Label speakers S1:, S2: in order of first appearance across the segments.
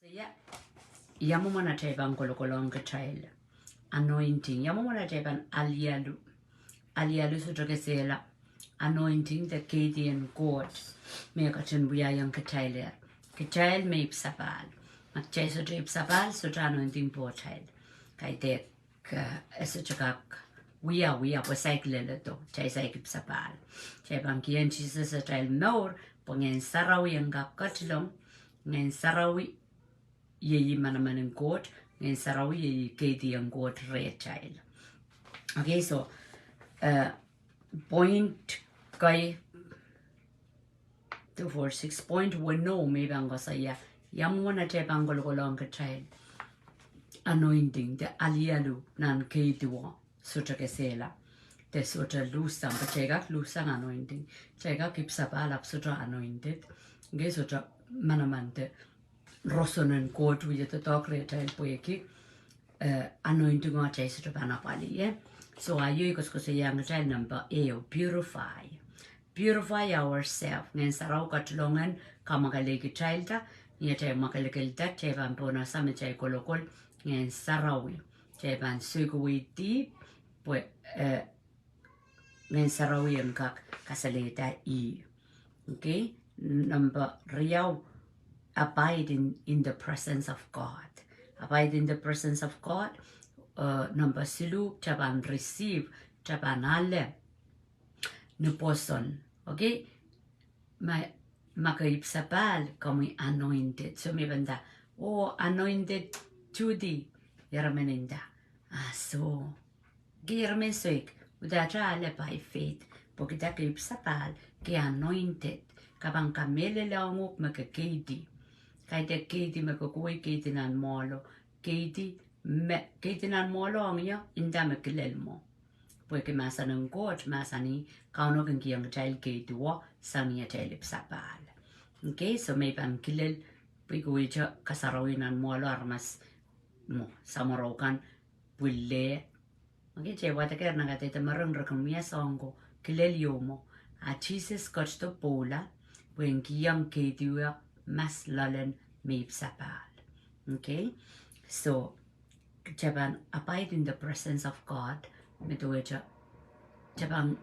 S1: Yeah, Yamumana Teban Kolokolonga child. Anointing. Yamumana Teban Alialu Sutrakasela. Anointing the keidi and God. Mekachin Buya young Kachailer. Kachil may sapal. Macheso trip sapal, sutra anointing poor child. Kaitek Esachakak. We are was cycling to Chaisakip sapal. Chebanki and Jesus a child more. Pongen Sarawi and Gakatilong. Nen Sarawi. Ye manaman and goat, and Sarawi ye keidi and goat red child. Okay, so point guy 246.1 no maybe I'm gonna say yam one at a bangolong child. Anointing the alialu nan keidua sutrakasela. The sutra lusam, but chega lusang anointing. Chega keeps up alap sutra anointed. Gay sutra manamante. Rosonen court with the talk rate and poeki anointing or chase to Panapali. So I use a young child number A purify. Purify ourselves. Nen sarau katlongan kamagalegi child, yet a makalegal that chevan pona samichai colocol, nen sarawi. Chevan sugui deep, nen sarawi and kak casaleta E. Okay, number Riau. Abide in the presence of God. Abide in the presence of God. Number silu chaban receive chaban ale nuposon. Okay, my makaip sapal kami anointed. So may banda anointed to thee yarameninda. So girmen soik udacha ale by faith. Pokita kaip sapal ke anointed. Kabang kamele laungok maka keidi. Kaide keidi maka koi keidi nan molo. Keidi nan molo angya inda makilel mo. Porque masanang coach masani kauno kan kiyang child keidi wa sani a child sapal. Okay, so may pan kilel piguicha kasarawin nan molo armas mo samarokan pulle. Okay, che wata kaya nagatete marang rakamia songo kilel yomo. A Jesus coach to pola. When young keidua mas lalen meep sapal. Okay, so Japan abide in the presence of God. Metueja Japan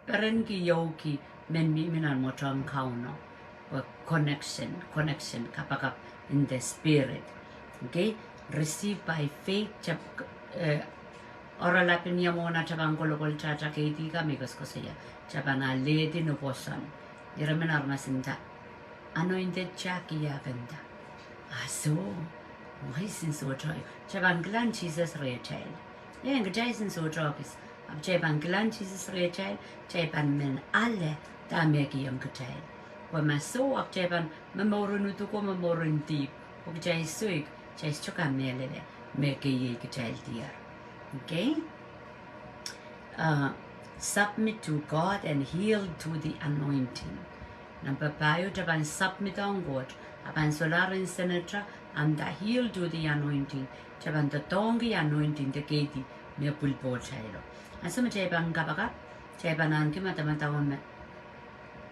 S1: perenki yoki men mi minan motang kauno. Connection kapakap in the spirit. Okay, receive by faith. Ora lapin yamona Japan kolokol chacha keidi ka megas kosaya. Japan a lady no poson. Yaraman armasinda. Anointed Jackie Yavenda. So, why since so joy? Chaban glan Jesus ray child. Yang Jason so jobs. Of Jaban glan Jesus ray child. Jaban men alle dameki young child. When my soul of Jaban memorun to come memorun deep. Of Jay suig, Jay's choka mele, make a ye child dear. Okay? Submit to God and yield to the anointing. Number 5, Japan submit on God. Apan solar in senator and the yield to the anointing. Japan the tongi anointing the keidi me pulpo chilo. And some Japan kapaka, Japan and Kimatamata me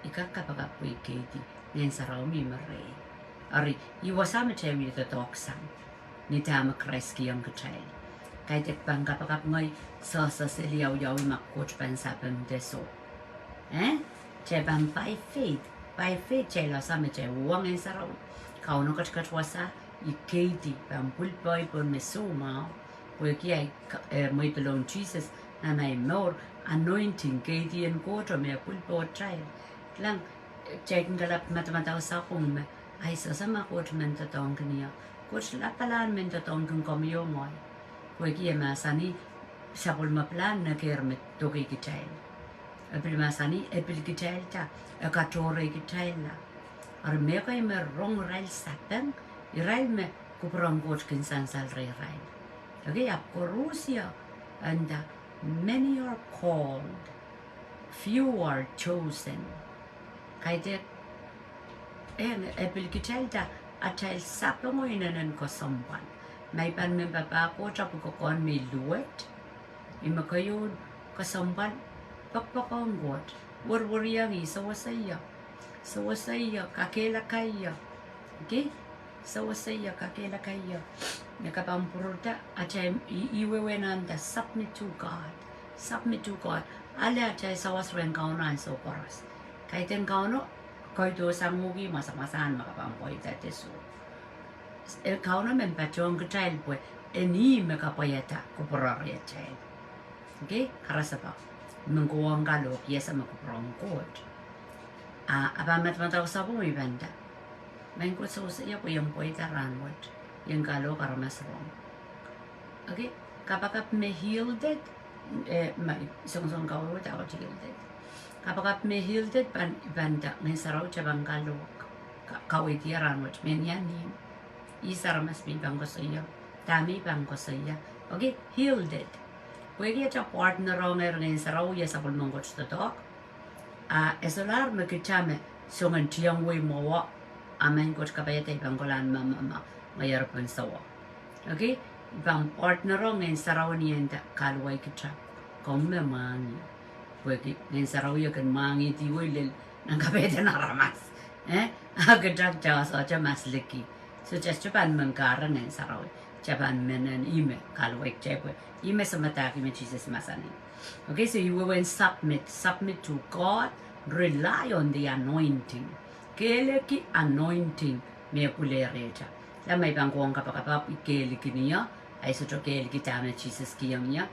S1: Ikakapaka we keidi, Nensaro me maray. Ari, you was a with the dog son. Nitama Kreski young child. Kaitek Bankapaka my saucer Celia Yawima coach Pensapan deso. Japan by faith. By faith, Chela Samache, Wang and Sarau, Kaunokatwasa, Ikati, Pampul Boy, Mesoma, Workia, Maple Jesus, and I more anointing, Katie and Quarter, me a pulpo child. Lang, checking the lap matamata sapum, I saw some appointment at Donkania, Coach Lapalan meant at Donkan Comio Moy, Workia Masani, Sapul Maplan, Nakermit, Toki child. A primasani, a pilgitailta, a catore gitaila. Or make him a wrong rail sapping, you rail me, Cupron Watkin Sansal rail. Okay, up Corusia, and many are called, few are chosen. Kaide, and a pilgitailta, a child sapping and someone. My pan member back, what up on me, Luet, Imakayon, Kasamban. Pakpakong God, warwariyang so wasaya, kakela kaya, okay? So say kakela kayo. Nakapampuruta achay iwewenanda submit to God. Submit to God. Ale achay sawas ren kaunan so koras. Kaiten kauno koito sangugi masamasan makapampoy tatesu. El kauno men pachong child boy eni mekapoyata kuporare child. Okay, karasapa. Mengkuang kalo biasa mekuprong kot. Apa matmatau sabu ibanda. Mengko so ya po yung poita ranwat. Yung kalo karamasrong. Okay, kapag me healed it, song kawo tao healed it. Kapag me healed it, banda ng saraw chabang kalo kawit ya ranwat. Menyanin. Isaramas mi bang ko sa iyo. Tami bang ko sa iyo. Okay, healed it. Pwede ya partner ng saraw ya sa pulmong coach to talk. Esolar magkachame sungan tiyang way mo amen coach kapayat ibang kolan mama mayar pun sawa. Okay, ibang partner ng saraw niya kalway kitap kung may mangi. Pwede ng saraw ya kan mangi tiwoy lil ng kapayat na ramas. Agad jawas o mas liki. So just Japan mangkara ng saraw. Japan men ime kalway chepe. Ime sa mataki me Jesus masani. Okay, so you will submit to God, rely on the anointing. Kele ki anointing me pulereta. La may bangkuang kapakapap ikele ki niya, ay so kele ki tama Jesus ki yang niya.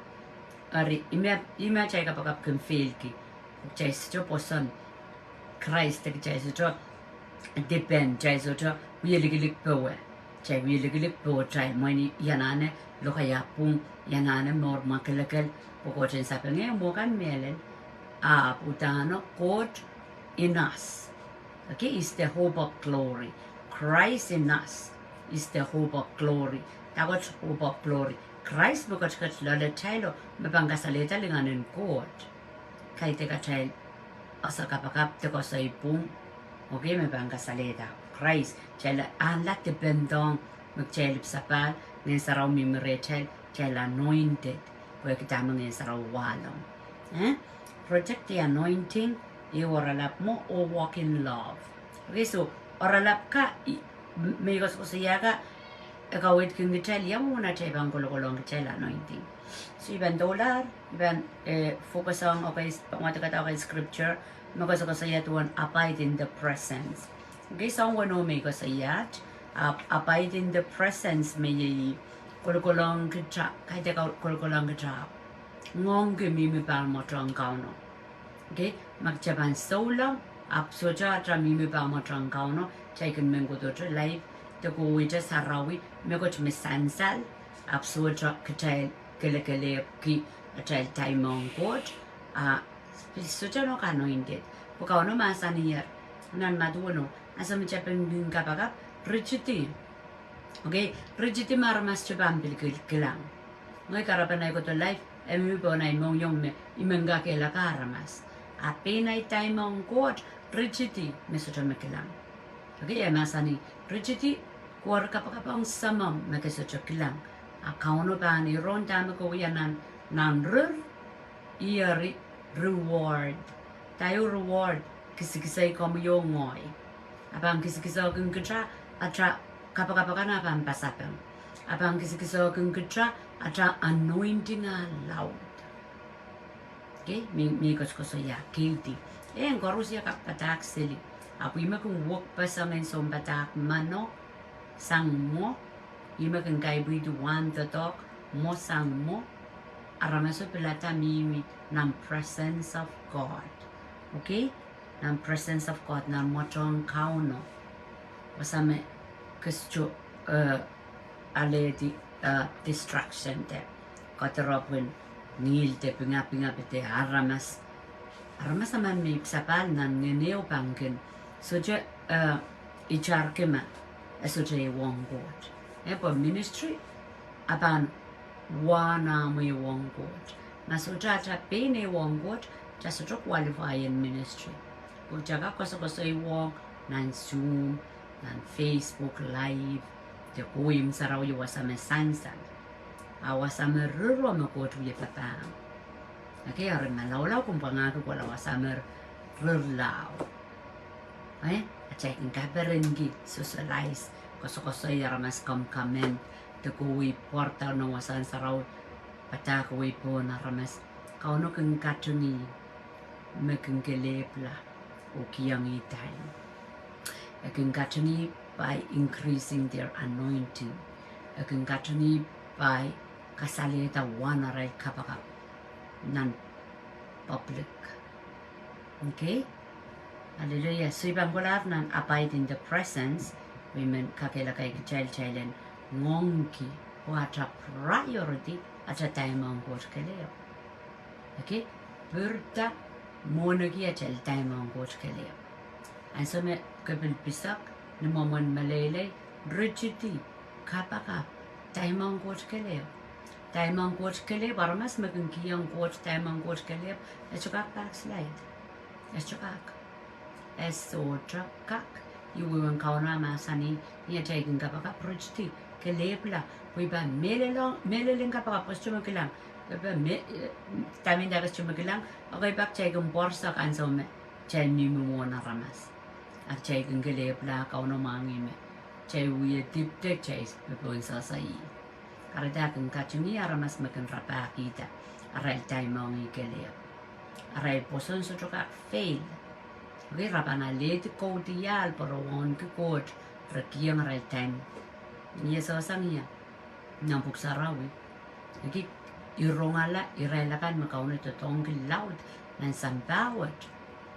S1: Ari ime chay kapakap kan fail ki. Chay so poson Christ ki chay so depend chay so wieligilik powe. Chay wieligilik powe chay mo ni yanane lokaya pung yanane mor makalakal. Pokochin sa pangay mo kan melen putano Koht in us. Okay, is the hope of glory. Christ in us is the hope of glory. Takot hope of glory. Christ bukat kat lala chaylo mabangkasalita linganin Koht. Kay teka chay asa kapakap teko sa ipung. Okay, mabangkasalita. Christ chay alat de bendong magchaylip sapal ng saraw mimire chay anointed. Pwede kita mga saraw walong. Protect the anointing, i-oralap mo o walk in love. Okay, so, oralap ka, may gusto ko siya ka, kawit kong gitchel, yan mo na siya ibang kulong gitchel anointing. So, ibang dollar, ibang focus on, okay, pangwatakata okay, scripture, may gusto ko siya tuwan, abide in the presence. Okay, so, ang wano may gusto siya, abide in the presence, may kulong kitcha, kahit kulong kitcha. Ngong mimi pal mo trong kauno. Okay, magjaban solo, soja tra mimi pal mo trong kauno, taken mengo do life, to go with us harawi, mego to miss sansal, soja katel, kelekele ki, a child time on court, soja no cano indeed. Pocano masanier, nan maduno, as a Japan kapaga, rigidity. Okay, rigidity maramas chabambil kilang. Ngay karapan ko to life, emi po na imong yung imangga kela karamas. Apinay tayo mong Koht, rigidity, meso chan makilang. Okay, masani, rigidity, kuwar kapakapang samam, meso chan kilang. Akauno pa ni ron tama ko yanan nan iari reward. Tayo reward, kisi-kisay ko mo yung ngoy. Abang kisi-kisay kong kitra, atra kapakapakan apang pasapang. Abang kisi-kisay kong kitra, atra anointing loud. Okay, mi ko ya keidi. Ang korus ya kapatak sili. Apo ima kung walk pa sa men som patak mano sang mo. Ima kung kay buidu wan totok mo sang mo. Aramaso pelata mi ng presence of God. Okay? Ng presence of God na motong kauno. Wasame kusto ale di distraction te. Kateropin nil te pinga pete aramas naman may sapal nan ngeneo pangkin so je ichar kema so je wong God po ministry apan wana mo wong God na so ja pene wong God just to qualify in ministry o jaga ko so wong nan Zoom nan Facebook live te kuim saraw yo wasame sansan awasame ruro mo ko tuye patang. Okay, aron malaw kung pangato ko lawasamer rurlaw. Okay? At checking kaperengi socialize koso yaramas kamen to go we porta no wasan sarau pataka we po na ramas kauno keng katuni mekeng kelepla o kiangi time keng katuni by increasing their anointing keng katuni by kasalita wana rai kapaka nan public. Okay? Hallelujah. So ibang kulaf nan abide in the presence, women kakela kay child ngongi wata priority at a time on God kaleo. Okay? Burta monagi at a time on God kaleo. And so me kabil pisak ni momon malele rigidity kapaka time on God kaleo. Time on God kaleo baramas magunki on God time on God kaleo. Let's go backslide. Let's go back. As so kak you will encounter masani you're taking kapaka projecti kelepla we ba meleling kapaka postuma kilang tamin dagas chuma kilang okay back check borsa kan so me chel ni mo na ramas at check kelepla kauno mangi me che we deep tech chase bepon sa sai karada kan kachuni aramas makan rapakita aral time mangi kelep aral poson so troka fail. Okay, rabana late Koht Siohwa pero on ke Koht rekiang rai time. Ni so sangya. Nampuk sarawi. Okay, irongala iraila kan makaune to tong loud and sambawat.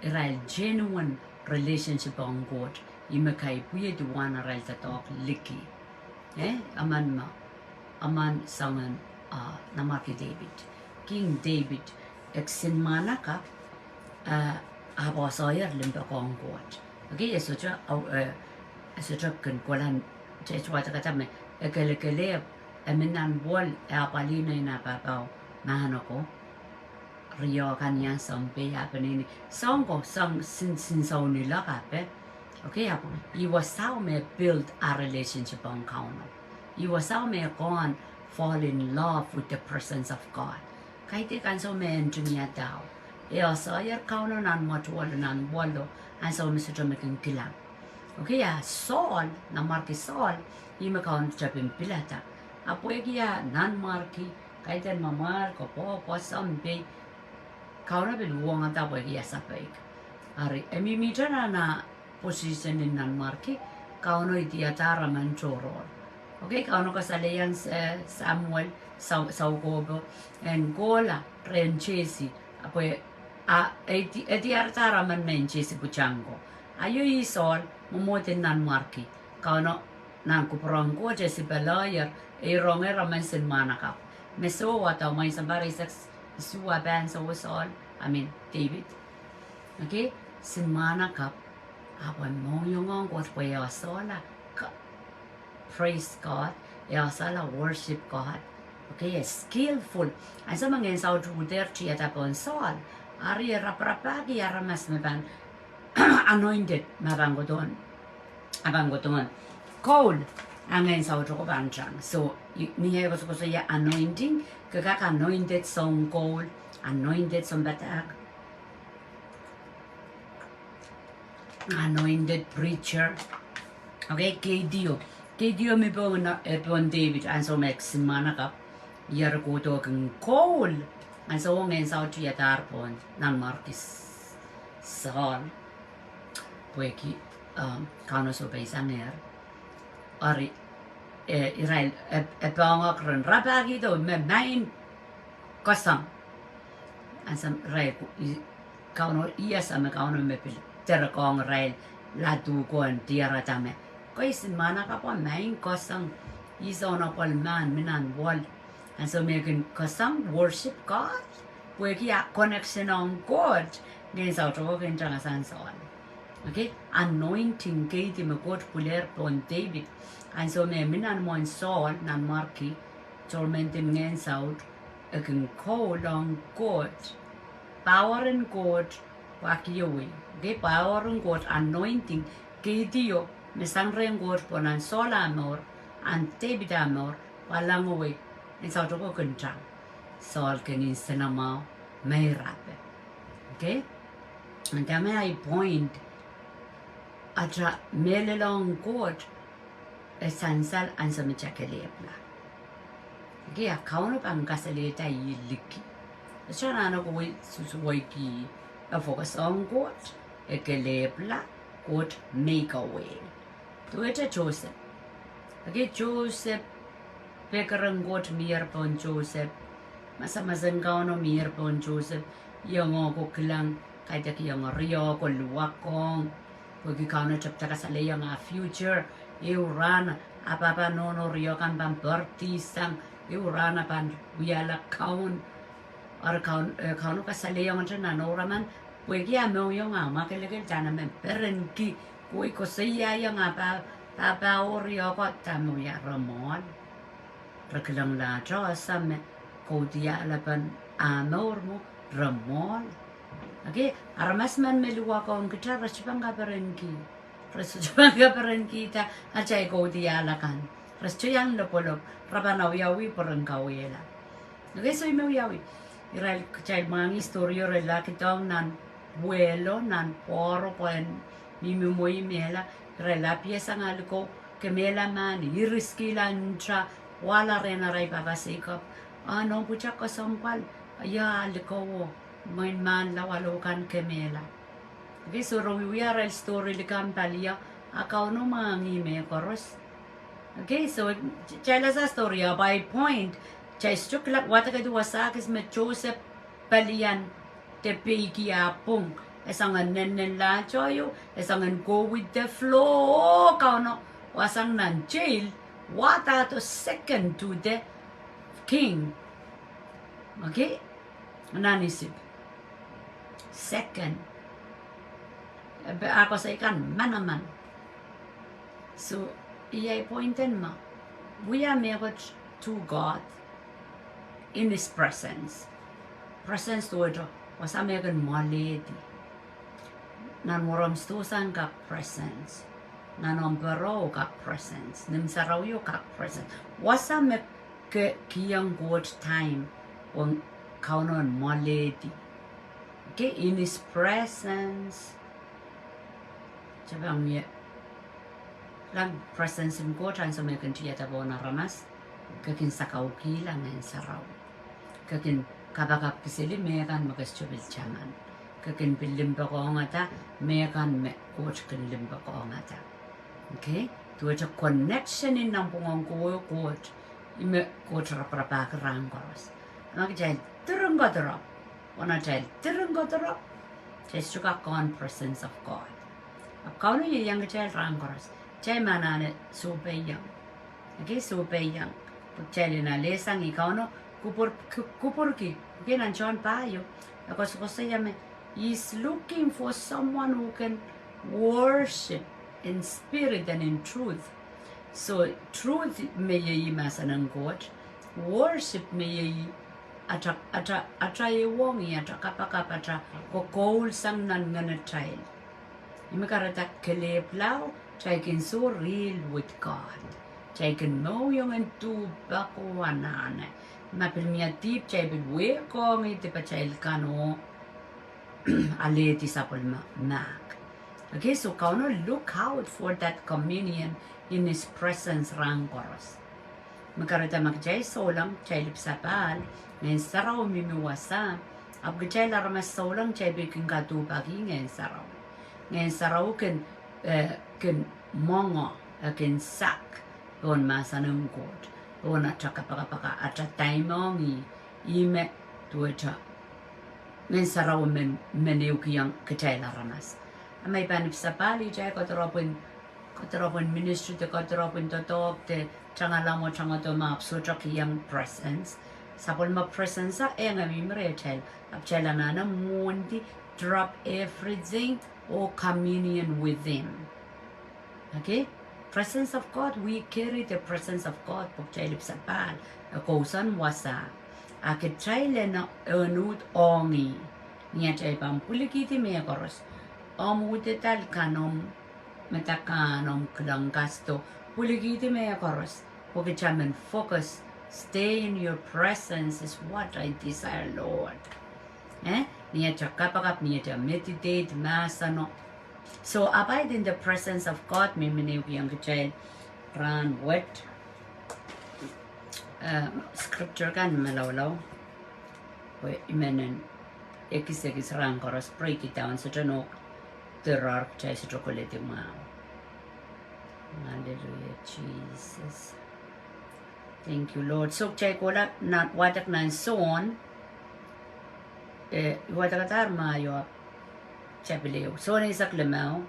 S1: Irail genuine relationship on Koht. Imakai puye du wana rail ta talk licky. Aman sangan namaki David. King David exin manaka abo soyer limba kong Koht. Okay, so kan kolan chwa kata me ekele eminan wall apalina na papao mahanoko rio kan yan sampe happening songo song sin so nila kape. Okay, hapo you was how me build a relationship on kauno. You was how me gone fall in love with the presence of God. Kaite kan so me engineer daw. Soyer kauno nan matualo nan walo and so Mr. Making kilang. Okay, Saul na marki Saul ima kaun chapin pilata. Apuegia nan marki kaiten mamar ko po sambe kauna bil wong ata apuegia sapek. Ari emi mitana na position in nan marki kauno itiatara manchorol. Okay, kauno kasalayan Samuel saugobo and gola renchesi apue eti artara man menchesi buchango. Ayo isol momotin nan marki kauno nan kuprongo jesi belayer ronge ramansin manakap. Meso wata may sambari sex suwa ban so was all. I mean David. Okay, sin manakap awan mo yung what way sola praise God, sola worship God. Okay, skillful. And some mga sao truder chia tapon sol. Ari raprapagi aramas meban anointed mabangodon. Abangodon. Cold. Angin sao troko banjang. So nihe ko so ya anointing. Kagak anointed song cold. Anointed song batag. Anointed preacher. Okay, keidi. Keidi me pon David and so max manakap. Yar ko to kang cold. And so ngin sao chia tarpon nan markis Saul. Pueki kano so beisanger. Ari Israel epangok ren rapagi do me main kosam. And some rai kano iya sama kano me pil terakong rai latu kon tiara tame. Koisin mana kapon main kosam isono pol man minan wall. And so making kosam worship God. Pueki a connection on God. Ngayon sa utrogo kintang asan Saul. Okay, anointing keidi me God puler pon David. And so me minan mon Saul nan marki tormenting ngayon sa akin call on God. Power in God wakiyowi. Okay, power in God anointing keidi yo misangren God ponan Saul amor and David amor walang uwi. And so utrogo kintang Saul kengin sinama may rape. Okay, and tama I point atra melelong God esansal ansamichakelepla. Gia kauna pang kasalita yiliki. Chana no go susuwaiki a focus on God ekelepla God make a way. To it a Joseph. Okay, Joseph Pekaran God mir pon Joseph. Masamasan kauno mir pon Joseph. Yung ko kilang kahit yung rio ko luwakong. Kung ikaw na chapta ka sa layang future, iurana apapa nono rio kan pan bertisang, iurana pan wiyala kaun, or kaun ka sa layang na noraman, kung kaya mo yung makiligil dyan naman perenki, kung ko siya yung papa o rio ko tamo ya ramon, rekilang la sa me, kung diya alapan amor mo ramon. Okay, aramas man meluwa ko ang kita rasipanga perenki. Rasipanga perenki ta acay ko dialakan. Rasipang lopolop rabanaw yawi perengkawela. Okay, so imo yawi. Iral kacay mga istoryo rela kitong nan vuelo nan poro poen mimimuy mela rela piesa ngaliko kemela man iriski lancha wala rena ray babasikop. Ano pucha ko sampal ya liko main man lawalukan kemela. Okay, so we are a story likam palia akaw no mangi me koros. Okay, so tell us a story by point. Chay stukla wata ka duwasak is me Joseph palian te piki apung. Esangan nenen la choyo, esangan go with the flow. Kaw no wasang nan jail. Wata to second to the king. Okay, nanisip. Second, ako sa ikan, manaman. So, iyay pointen mo, we are married to God in His presence. Presence to ito, wasa megan maledi. Nan moram stusan ka presence. Nan ompero ka presence. Nimsaraw ka presence. Wasa me kiyang good time, wang kaunon maledi. Okay, in His presence. Sabang niya. Lang presence in God, ang sa may kantiyata po na ramas. Kakin sa kaukila ngayon sa raw. Kakin kabakap kisili, mekan magastubil tiyaman. Kakin pilimba ko nga ta, mekan me coach kilimba ko nga ta. Okay? Tuwa sa connection in ng pungong ko, coach. Ime coach raprapak rangkoros. Magjay, turong ko turong. Wana child, turun go turun. Just suka kon presence of God. Kau no yang child rangkoras. Child mana ne super young. Okay, super young. Child na lesang ikaw no kupur ki. Okay, nanchon pa yo. Ako sa me is looking for someone who can worship in spirit and in truth. So truth may ye masanang God. Worship may ye atra yewongi atra kapakapatra ko koul sang nan ngana child. Imikarata keleplau chay can so real with God. Chay can know yung entu bako anane. Mapilmia tip chay bilwe kong iti pa chay kano aleti sapol mak. Okay, so kauno look out for that communion in His presence rangkoros. Magkarita magjay solang chay lipsapal. Ngayon saraw mimiwasa. Abgachay laramas solang chay bikin katupagi ngayon saraw. Ngayon saraw kin mongo, kin sak, doon masanang God. Doon at kapakapaka at taimongi, ime tuweta. Ngayon saraw meniw kiyang kachay laramas. May panip sa pali chay kataropin ministry te kataropin totok te changalamo changato mapso kiyang presence. Sapol ma presence sa nga mimretel apchela na mundi drop everything or communion with Him. Okay, presence of God, we carry the presence of God pagchalip sa pal kausan wasa akit chayle na enut ongi niya chay pampulikiti me koros omutetal kanom metakanom klang gasto pulikiti me koros pagchamen focus. Stay in your presence is what I desire, Lord. Niya chakapakap, niya cha meditate, masano. So abide in the presence of God. Mimini yang kecil ran wet scripture kan malaw we imenen ekis ran koros break it down so no terror kecil so chocolate mau. Hallelujah, Jesus. Thank you, Lord. So kecil kola not watak nan son watak atar mayo chapeleo. Son isak lemau.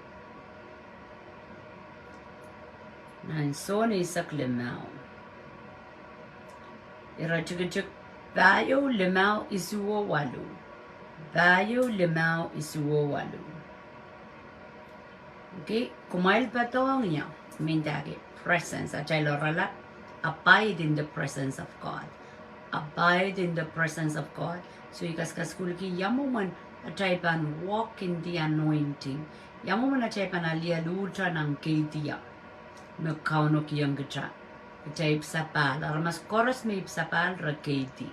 S1: Nan son isak lemau. Irachukuchuk bayo lemau isuo walu. Bayo lemau isuo walu. Okay, kumail patong niya. Mindagi presence. Achay lorala. Abide in the presence of God. Abide in the presence of God. So ikas kaskulki yamuman achay pan walk in the anointing. Yamuman achay pan alialuhki ng keidi. Nagkauno kiyang gacha. Achay ipsapal. Aramas koros may ipsapal ra keidi.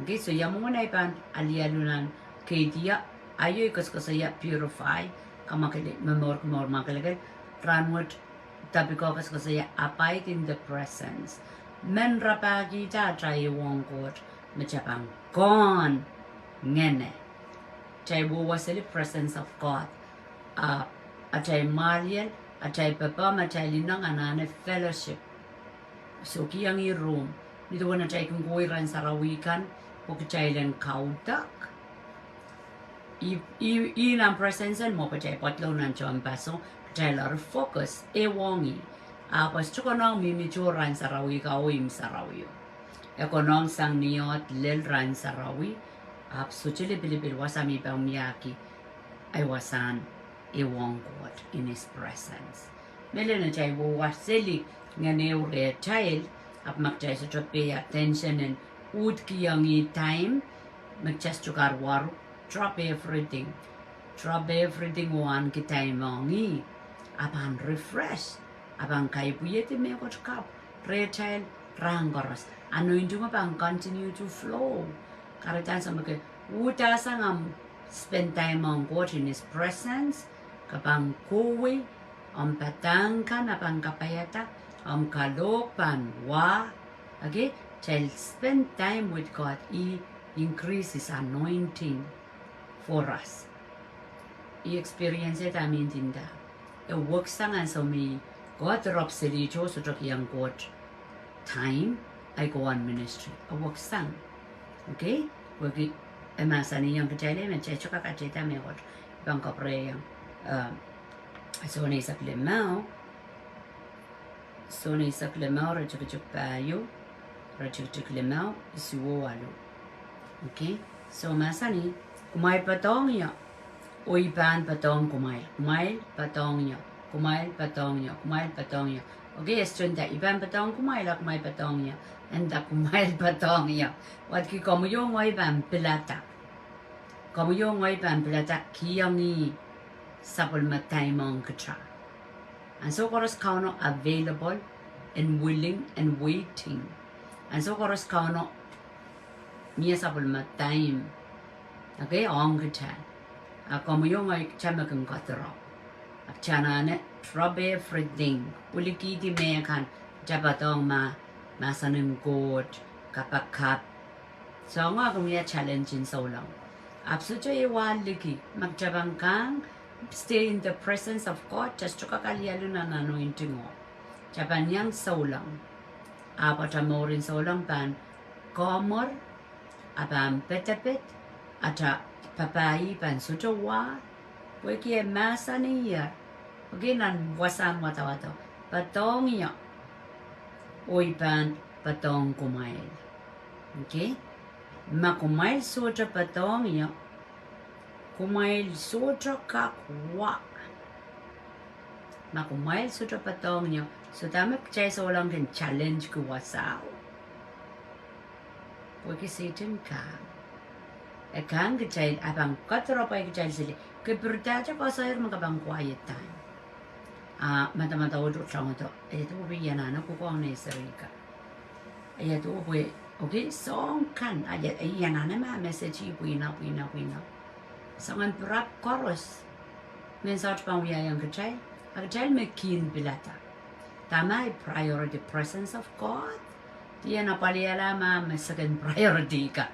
S1: Okay, so yamuman ay pan alialuhki ng keidi. Ayo ikas kasaya purify. Kamakili memor makalagay. Ranward tapi ko kasaya abide in the presence. Men rapagi ta try wongkot machapang gone ngene. Chay wasili presence of God. Atay Mariel, atay Papa, atay linang anane fellowship. So kiyang i-room. Dito na chay kung kuwiran sa rawikan, kukichay lang kaudak. Ilang presence mo pa chay patlaw ng chong paso, chay lar focus, wongi. Pas chukonong mimichuran sa rawi ka o im sa rawi. Ekonong sang niyot lel ran sa rawi, so chili pilipil wasami pa umiyaki, ay wasan God in His presence. Mele na chay wasili nga neure child, ap magchay sa pay attention and ud kiyang time, magchas chukar waru, drop everything one kitay mongi, apan refresh, apan kay puyete me kot kap, child rangoros, anointing apang continue to flow. Karitan sa mga uta sang spend time on God in His presence, kapang kuwi, patangkan apang kapayata, kalopan wa, okay? Child spend time with God, He increases anointing for us. I-experience it amin tinda. Work sangan so me God drop sili cho so drop yang God time I go on ministry. Work sang. Okay? Wagi emasani yang kecele me checho kakacheta me God. Bang kapre yang so ni saklemao. So ni saklemao rachuk payo. Rachuk lemao isuo walu. Okay? So masani kumay patong ya. Uy pan patong kumail patong ya. Kumail patong ya. Kumail patong ya. Okay, estunda iban patong kumail kumay patong ya. Enda kumail patong ya. Wat ki komuyong way ban pilata. Komuyong way ban pilata kiyangi sapul matay mong katra. And so koros kauno available and willing and waiting. And so koros kauno miya sapul matay. Okay, ong katra. Komuyong ay chamakang katro. Chanane drop everything. Uliki di mekan jabatong masanang God kapakap. So nga kumya challenge in so long. Absolutely waliki magjabang kang stay in the presence of God just chukakalialo na anointing mo. Japan yang so long. Apatamorin so long pan komor abang petapet ata papai pan sujawa. Weki masa niya. Okay, nan wasan wata-wata. Patong ya. Oy pan patong kumail. Okay? Makumail sotra patong ya. Kumail sotra kakwa. Makumail sotra patong ya. So tama kacay sa walang din challenge ko wasaw. Weki Satan ka. Kang kacay abang katropay kacay sili. Keberdaja pasayar magabang quiet time. Mata-mata udut sang ito. Ito ubi yan ko kung ano sarika. Ito ubi, okay, song kan. Yan message puina. Sangan berat chorus. men sort pa uya yang kachal me kin bilata tamai priority presence of God dia na paliala ma second priority ka.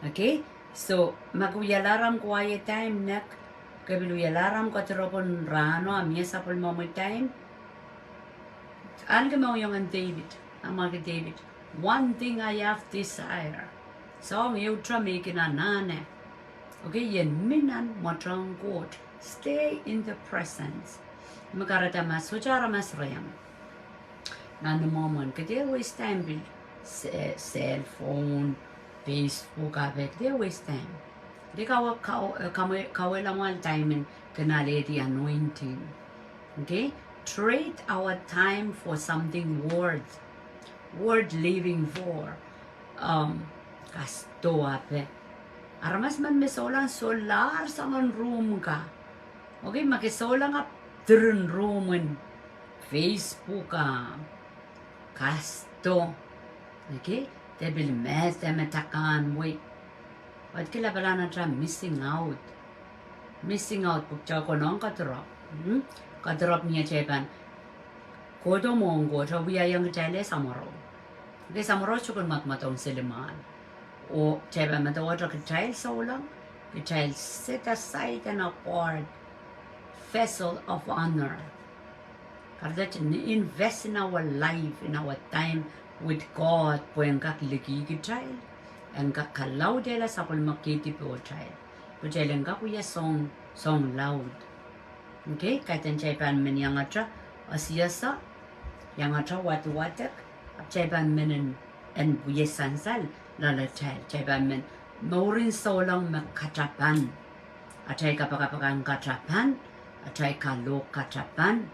S1: Okay, so maguyalaram quiet time nak kabiluyalaram ko teropon rano amia sapol moment time algamo yung an David amag David one thing I have desire so you try making a nane. Okay, yen minan motrang God stay in the presence magarata masujara masrayam nan the moment kade waste time bil cell phone Facebook avec they waste time they kawa one time in kanale the anointing. Okay, trade our time for something worth living for kasto ape aramas man me solang solar sangan room ka. Okay, makisolang up turun room in Facebook kasto. Okay, they will mess them atakan wait what kila balana tra missing out pukcha ko nong ka drop niya chepan kodo mongo tra wiya yang chale samaro de samaro chukun matong siliman o chepan matawa tra child solang the child set aside and apart vessel of honor that invest in our life in our time with God po yang kakiligi child ang kakalaw dela sa makiti po child po child ang kakuya song loud. Okay, kaitan chaipan men yang atra asiyasa yang atra watak chaipan men en buye sansal lala child chaipan men norin solang makatapan atay kapakapakan katapan atay kalok katapan.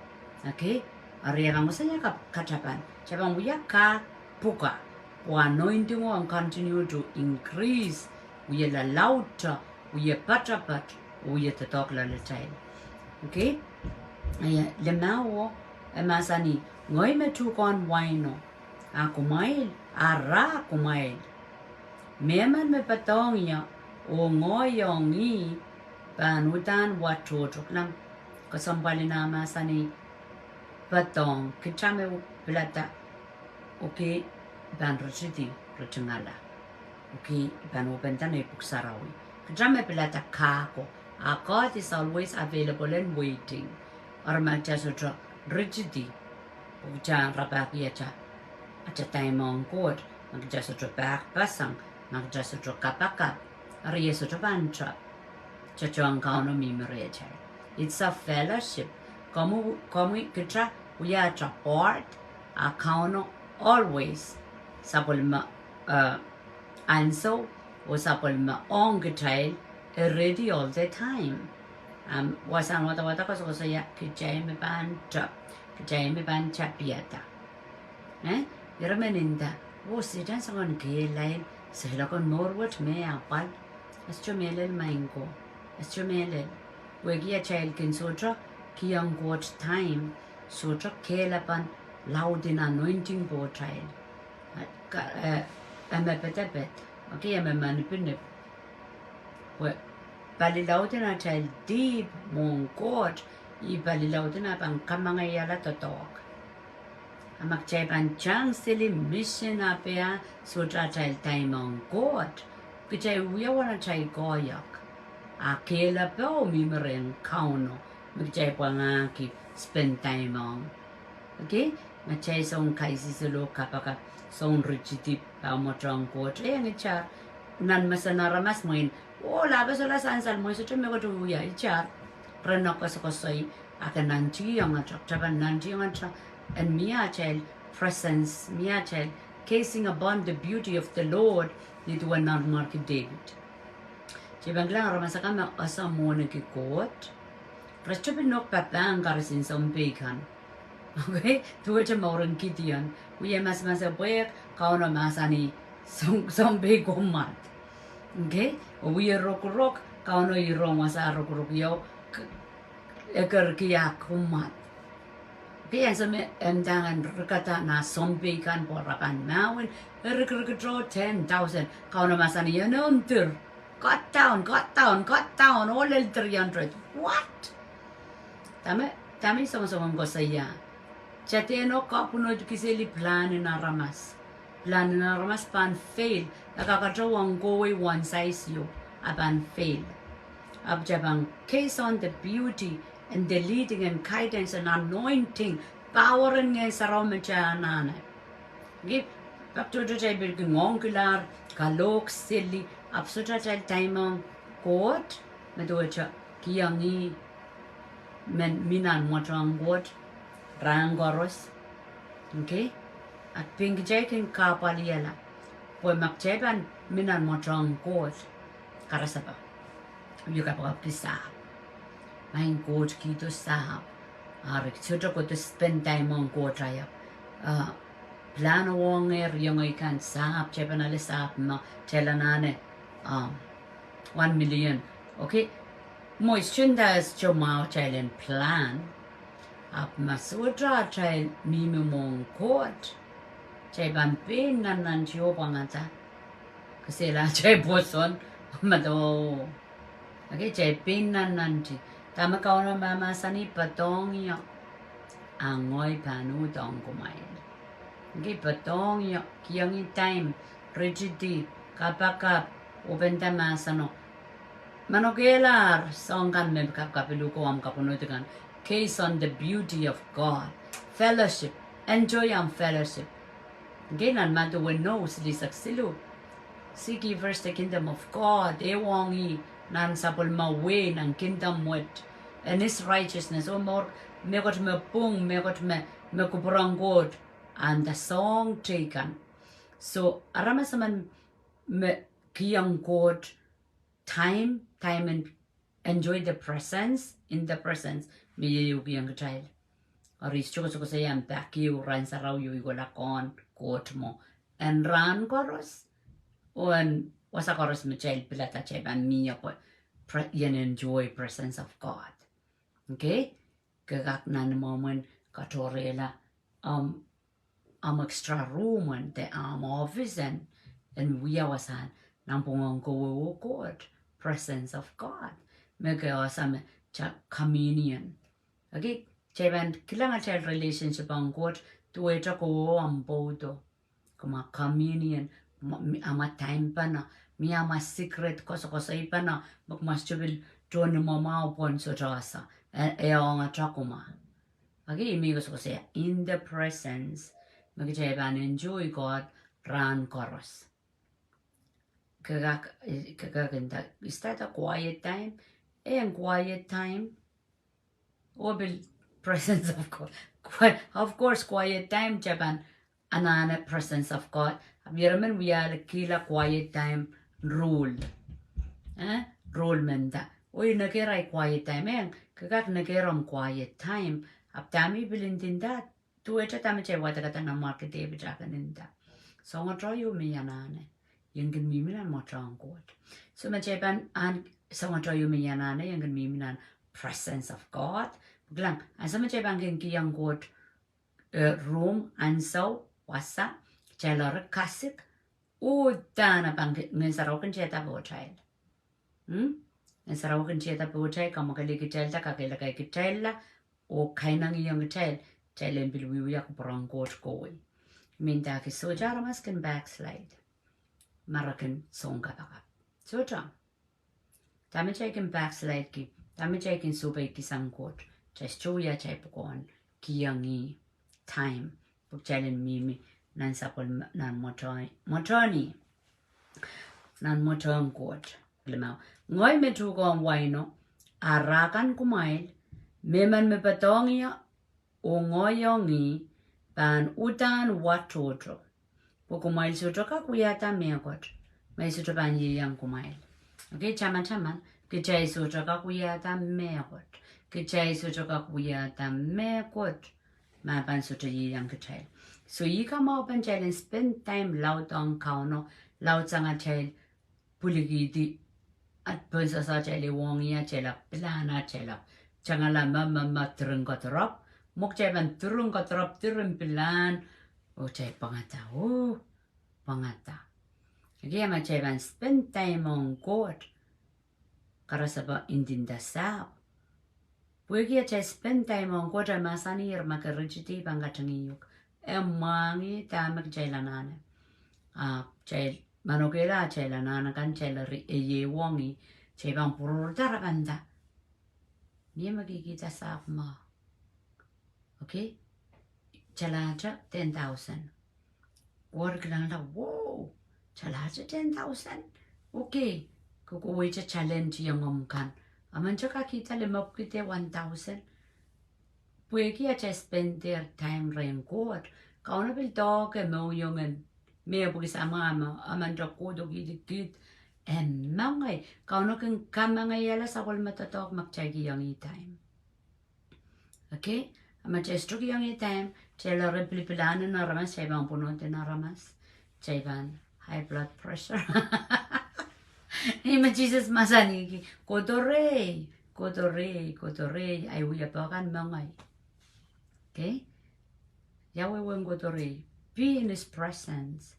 S1: Okay, ariya mo sa niya katapan chaipan buya ka puka o anointing ang continue to increase uya la lauta uya patapat uya tatok la child. Okay, lemao emasani ngoy me tukon wino akumail ara kumail meman me patongya o ngoyongi panutan watotok lang kasambali na masani patong kichame plata. Okay, ban rachiti rachangala. Okay, ban openta na ipuksarawi. Kajame pilata kako. Our God is always available and waiting. Or magchasutra rigidi. Ujan rabakia cha. Acha time on God. Magchasutra back pasang. Magchasutra kapaka. Ariesutra bancha. Chachuang kauno mimerecha. It's a fellowship. Kamu kitra uyacha part. Akauno always sapulma anso o sapulma on child ready all the time wasan wata ko so ya kijay me ban chapiata irameninda wo sitan sangon ke lain sehla kon norwat me apal aschomelel mango aschomelel wegia child kin sotra kiyang got time sotra kelapan loud in anointing for child. I'm a bit. Okay, I'm a manipulative. Well, Balilaud in a child deep, mon God, ye Balilaud in a pan kamangayala to talk. A McChapan chang silly mission up here, so child time on God, which I will want to try goyak. A kela bow mimering kauno, McChapanaki spend time on. Okay? Machay song kaisi solo kapaka song rigidi pa mo trong ko yang ichar nan masanaramas mo in o labas wala sansal mo so cheme ko to ya ichar reno ko soy akan nanti yang atrak taban nanti yang atrak and mia child presence mia child casing upon the beauty of the Lord dito wan nan mark David chibanglang ramasa kama asa mo nagikot rachobin nok papang karasin sombekan. Okay, tu aja orang Gideon. We mas work kau na masani song big gomat. Okay, we rock kau na irong masa rock yo eker kia kumat. Okay, and so me jangan rekata na sombe kan porapan mawin eker draw 10,000 kau na masani ya nonter. Got down, all 300. What? Tami song ko saya. Chateno kapuno kiseli plan na ramas. Plan na ramas pan fail. Nakakatawang go one size you. Apan fail. Abjabang case on the beauty and the leading and guidance and anointing. Power and saromajanana. Give back to the table ngongular, kalok silly, absuta time on court, medocha, kiangi, minan motrang wood, rangoros, okay? At pink jacket kapaliela, boy makcheban, minan motrang court, karasaba. You got up kisa. Mein court kito sahab. Arik chuto ko to spend time on court raya. Plano wonger yung ikan sahab chepanale sahab ma chelanane 1 million. Okay? Moistundas chomao chailen plan. Ap masudra chail mimumong court. Chaiban pin nan chiyo pangata. Kasi la chay boson mado. Okay, chay pin nan chi. Tama ka na mama sani patong yo. Angoy panu dong kumain. Okay, patong yo. Kiyang time. Rigidity. Kapakap. Open tamasano. Manogelar. Songkan me kapiluko am kapunutukan. Case on the beauty of God. Fellowship. Enjoy fellowship. Okay, nan matu we know sili saksilu. Seek ye first the kingdom of God. Ewongi. Nan sapul ma way ng kingdom wit. And his righteousness. O more. Megot me pung. Megot me kubrang God. And the song taken. So, aramasaman me kiyang God time and enjoy the presence. In the presence, me yu kiyang child. Aris choko sayam back you ran saraw yu igolakon God mo. And ran koros. When wasa koros me child pilata cheban me ako yan enjoy presence of God. Okay? Kagak na moment katorela extra room and the office and we awasan nampong go God presence of God mega awesome communion. Okay, cheban kilang child relationship ang God tuweta ko ang bodo kuma communion ama time pa na mi ama secret ko sa ipa na magmasjubil don mama upon so rasa ang atakuma. Okay, amigos ko say in the presence magcheban enjoy God ran koros. Kagaganda. Is that a quiet time? And quiet time. Or be presence of God. Of course, quiet time, Japan. Anana presence of God. Abiraman we are kila quiet time rule. Rule menda. Oy nageray quiet time. Kagak nageram quiet time. Abdami bilindinda. Tuweta tamiche watakata na market David Jakaninda. So nga troyo mi yanane. Yung gan miminan mo trang God. So macheban an sa nga troyo mi yanane yung gan miminan presence of God. Biglang an sa macheban gan kiyang God room and so wasa chelor kasik udana bang ngesaraw kan cheta bo child. Ngesaraw kan cheta bo child kamakali kichelta kakilakay kichela o kainang iyang child. Chelen bilwiya ko parang God koi. Minta ki soja ramas kan backslide. Marakan songa baka. Soja. Tami chay kan backslide ki. Tami chay kan subay ki sang God. Chay stuya chay pukon. Kiyangi. Time. Puk chalen mimi. Nan sapol nan motoni. Nan motong God. Limaw. Ngoy me tukong waino. Arakan kumail. Meman me patongya. O ngoyongi pan utan watoto. Po kumail suto ka kuyata megot. May suto pan yiyang kumail. Okay, chaman. Kichay suto ka kuyata megot. Kichay suto ka kuyata megot. Mapan suto yiyang kichay. So yika mo pan chay spend time laut ang kauno. Laut sa nga chay puligidi. At punsa sa chay liwongya chay la plana chay la. Changala mama trengkotrop. Mukcheban turun kotrop turun pilan. O chay pangata. Oh, pangata. Kaya macheban spend time on God. Karasaba indinda sao. Puegia chay spend time on quarter masani irmaka rigidi bangatangiyuk. Mangi tamak chay lanane. Chay manogera chay lanana kan chay la ye wongi chay bang purur darabanda. Niya magigita sa ma. Okay? Chalaja 10,000. Work lang na, wow! Chalaja 10,000. Okay. Kukuwi cha challenge yung umkan. Aman cha kakita limap kite 1,000. Pueki at spend their time rain court. Kauna bil dog e mo yung me bugis ama aman cha kodo gidikit. Mangay. Kauna kang kamangay yala sa wal matatok magchagi yung time. Okay? Ama cha strugi yung time. Chela replipilanan na ramas. Chaybang punote na ramas. Chayban high blood pressure. Ima Jesus masanigi. Kodore. Ay uyapakan mangay. Okay? Yahweh wen kodore. Be in His presence.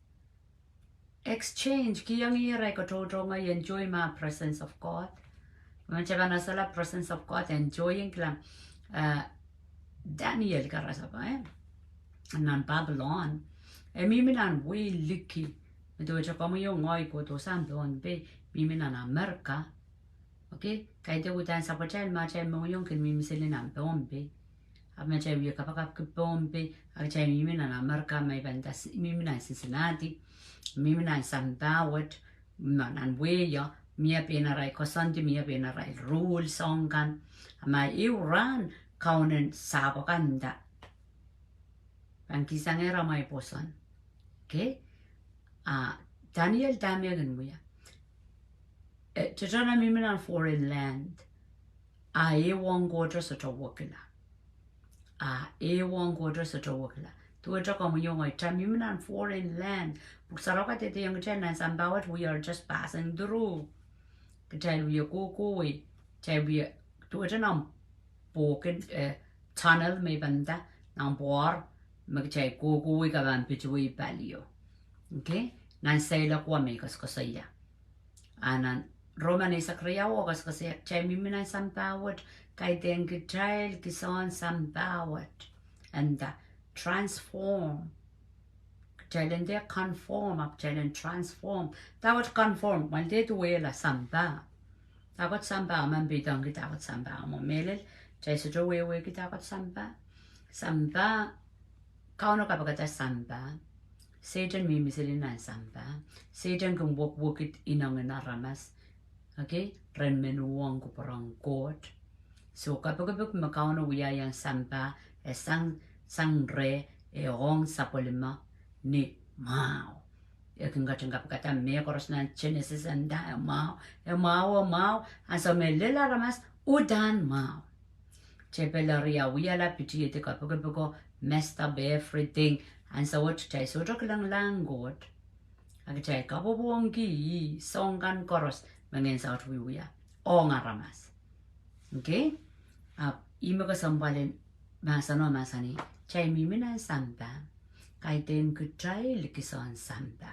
S1: Exchange. Kiyang iray ko ngay enjoy my presence of God. Manchaba nasala presence of God. Enjoying lang. Daniel karasa pa nan Babylon. Miminan we liki. Ito siya kamo yung ngoy ko to samplon be. Miminan Amerika. Okay? Kahit yung utan sa pachal, machay mo yung kin mimisilin ang bombe. At machay yung kapakap ka bombe. At chay miminan Amerika may bandas. Miminan Cincinnati. Miminan Sambawat. Manan weya. Mia pinaray kosanti, mia pinaray rule songkan. May Iran kaunen sabakanda. Pangkisang era may posan. Okay? Daniel damiagan mo ya. Chachana miminan foreign land. Wong quarter sa tawakila. Wong quarter sa tawakila. Tuwa chaka mo yung ay miminan foreign land. Pugsaraw ka tete yung chay na Sambawat, we are just passing through. Kachay wiya kukuwi. Chay wiya, tuwa chana pokin tunnel may banda. Nang buwar, magchay kukuwi ka ban pichuwi palio. Okay? Nan sayla kwa may kaskasaya. Anan, Roman isa kriyawo kaskasaya. Chay miminan Sambawat. Kay den child kison Sambawat. And transform. Challenge there conform up challenge transform. Tawat conform. Malde tu wela Samba. Tawat Samba man bidang kitawat Samba mo melel. Chay sujo wewe kitawat Samba. Samba. Kauno kapagata Samba. Satan mimisilin na Samba. Satan kung wuk-wukit inang naramas. Okay? Ren menuwang ko parang court. So kapag makauno wiyayang Samba. Sang re ong sa polima ni Mao. Kung kata me koros na Genesis and Mao. Mao. And so me lila ramas udan Mao. Chepelaria wiyala piti ite kapag messed up everything. And so what chay sudok lang langgot. Ag chay kabubuanggi songkan koros mangin sa wiya. O nga ramas. Okay? Ima ka sampalin masani. Chay miminan Samba. Kahit din ko chay likisan Samba.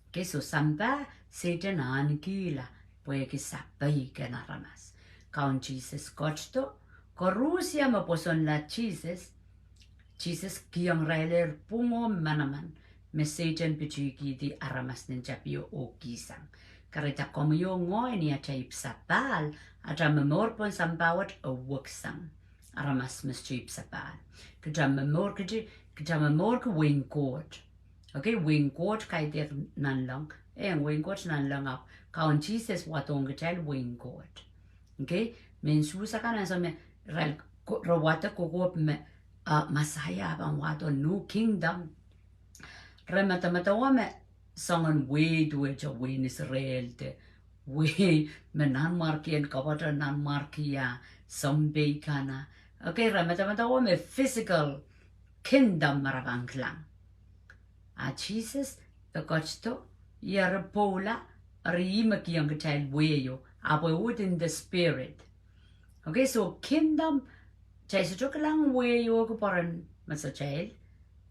S1: Okay, so Samba, Satan kila. Pwede kisapay ka na ramas. Kaun Jesus kochto. Korusya maposon la Jesus. Jesus kiyang railer pungo manaman. Me Satan pichuiki di aramas ng chapio o kisang. Karita komuyo ngoy niya chay sapal. At mamorpon Sambawat o wuksang. Aramas mischief sapal. Kajamamor ka wing court. Okay, wing court kay der nan lang. Ang wing court nan lang ako. Kaun Jesus watong kachal wing court. Okay, mensusa ka na sa me rawata kukup me masaya bang wato new kingdom. Remata-matawa me sangan way duwe cha way ni Israel te. Way menan markian kapata nan markia someday kana. Okay, ramata-matawa me physical kingdom maravang lang. Jesus, the gochto, yarapola, rimaki yung child weyo, apoy wood in the spirit. Okay, so kingdom, chay sa chok lang weyo ko paran masa child,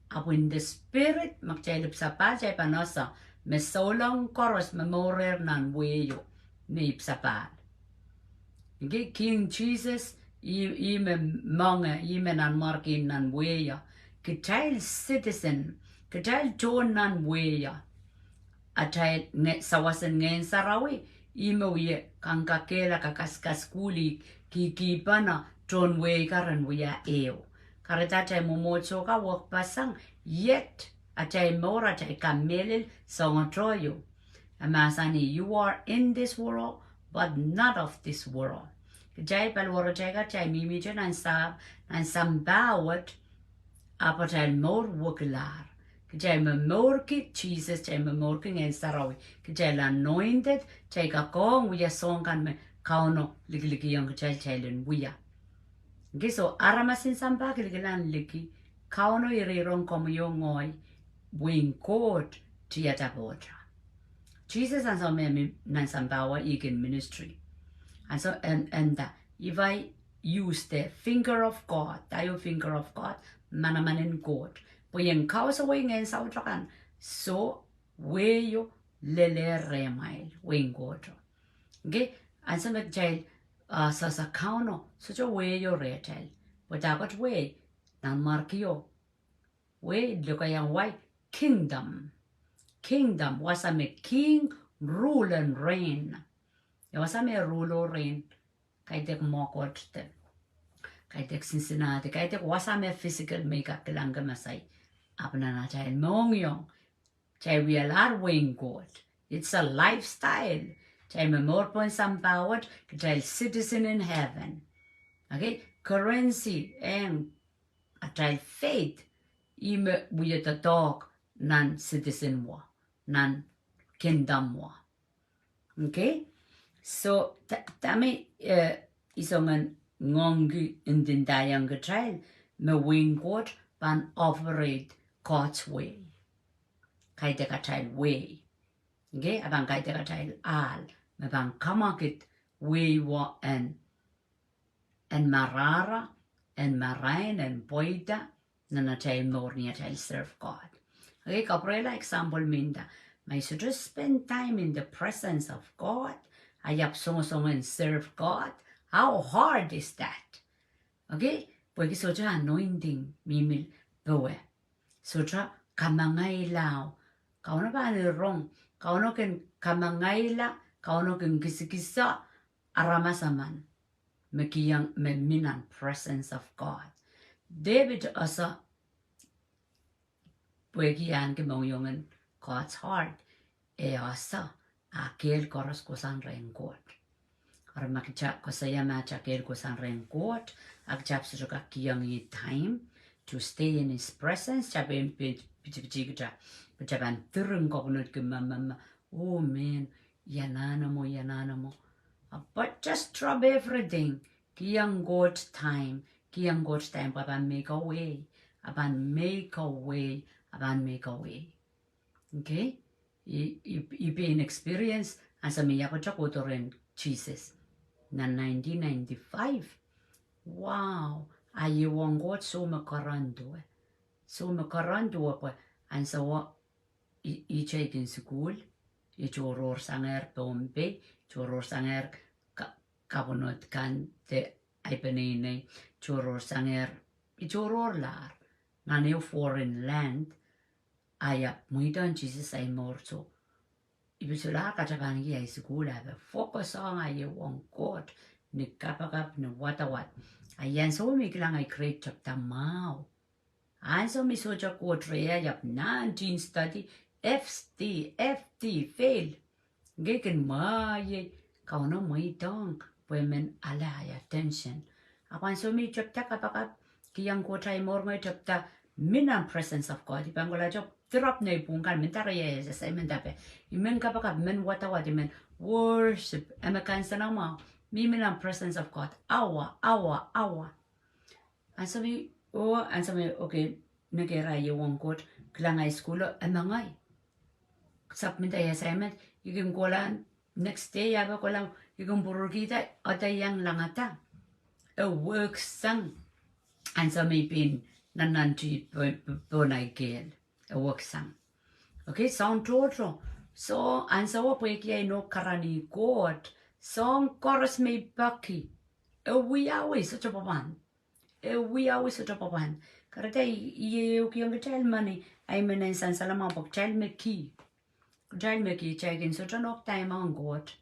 S1: apoy in the spirit, magchailip sa pa, chay panasa, me solang koros, memorer nan weyo, may ipsapad. Okay, King Jesus, ime mange, ime nan markin nan weya. Kitail citizen, kitail ton nan weya. Atay sawasan ngayon sarawi, ime uye kankakela kakaskuli kikipana ton wey karan weya eo. Karatay momocho ka wak pasang yet atay mora atay kamelil songotroyo. Amasani, you are in this world, but not of this world. Kajay palwara chayga chay mimi chay nan sambawat apatay mor wuklar. Kajay mamorki Jesus chay mamorki ngayon sarawi. Kajay la anointed chay kakong wiya songkan me kauno liki yung kajay chaylin wiya. Okay, so aramasin samba kilikilan liki kauno irirong komo yung ngoy wing court tiyatapotra. Jesus and so me nansambawa in ministry. And so and if I use the finger of God, tayo finger of God, manamanin God. Puyeng kausa wing en sautrakan. So weyo lele remail wing God. Okay? And so jail sa kauno so jo weyo retel. But I got way nan markio. Way lokayang way kingdom. Kingdom was a king, rule and reign. It was a rule or reign. Kaitek mokot te. Kaitek Cincinnati. Kaitek was a physical makeup kilanga masay. Apna chay mongyong. Chay we are wing God. It's a lifestyle. Chay me more point some power. Chay citizen in heaven. Okay? Currency and a child faith. Ime we at the dog nan citizen wa. Nan kingdom wa. Okay? So, tami isongan ngongi indindayang child me wing God ban operate God's way. Kaite ka child way. Okay? Abang kaite ka child al. Me bang kamakit way wa en marara en marain en poida na child more niya child serve God. Okay, kaprela example minda. May should just spend time in the presence of God. Ayap song and serve God. How hard is that? Okay? Pwede soja anointing mimil bawe. Soja kamangailaw. Kauno ba wrong? Kauno ken kamangaila. Kauno ken kisikisa aramasaman. Mekiyang minan presence of God. David asa Pwegian kemongyongen God's heart. Asa akil koros kosan renkot. Or makcha kosaya macha akil kosan renkot. Akchap suka kiyang time to stay in his presence. Chabin pichigja. Chaban turun kognut mama. Oh man, yanana mo. But just drop everything. Kiyang God's time. Kiyang God's time. Aban make a way. Aban make a way. Aban make a way. Okay? You be in experience as a miyakochakotoren Jesus. Na 1995. Wow. Ayewang God so makarando. So makarando po. And so i-check in school. I-choror sanger tombe. Choror sanger kabunot kan te aipanine. Choror sanger. I-choror lar. Naneo foreign land. Aya muitan Jesus ay morso. Ibisula katakan ay school have focus on ayewang God. Ni kapakap ni watawat. Ayan so miklang ay create chapter mau. Ayan so mi soja ko treya yap 19 study FT fail. Geken maye kauno muitong women alay attention. Apan so mi chapter kapakap kiyang ko try more ngay chapter minang presence of God. Ipangola job drop na ipungkan mentara ya sa mendape. Imen kapakap men watawat imen worship. Emakan sa nama. Minang presence of God. Awa. And so me okay. Nagera yung God. Klangay skulo emangay. Submit ay assignment. Yung kolan next day yaga kolan yung puro kita atayang langata. A work sang. And so may pin nananti ponay kel. A work sang. Okay, sound total. So and so po no karani God. Song chorus may bucky. we always such a one. We always such a one. Karate you young child money. I mean in San Salamabok child me key. Child me key checking such an off time on God.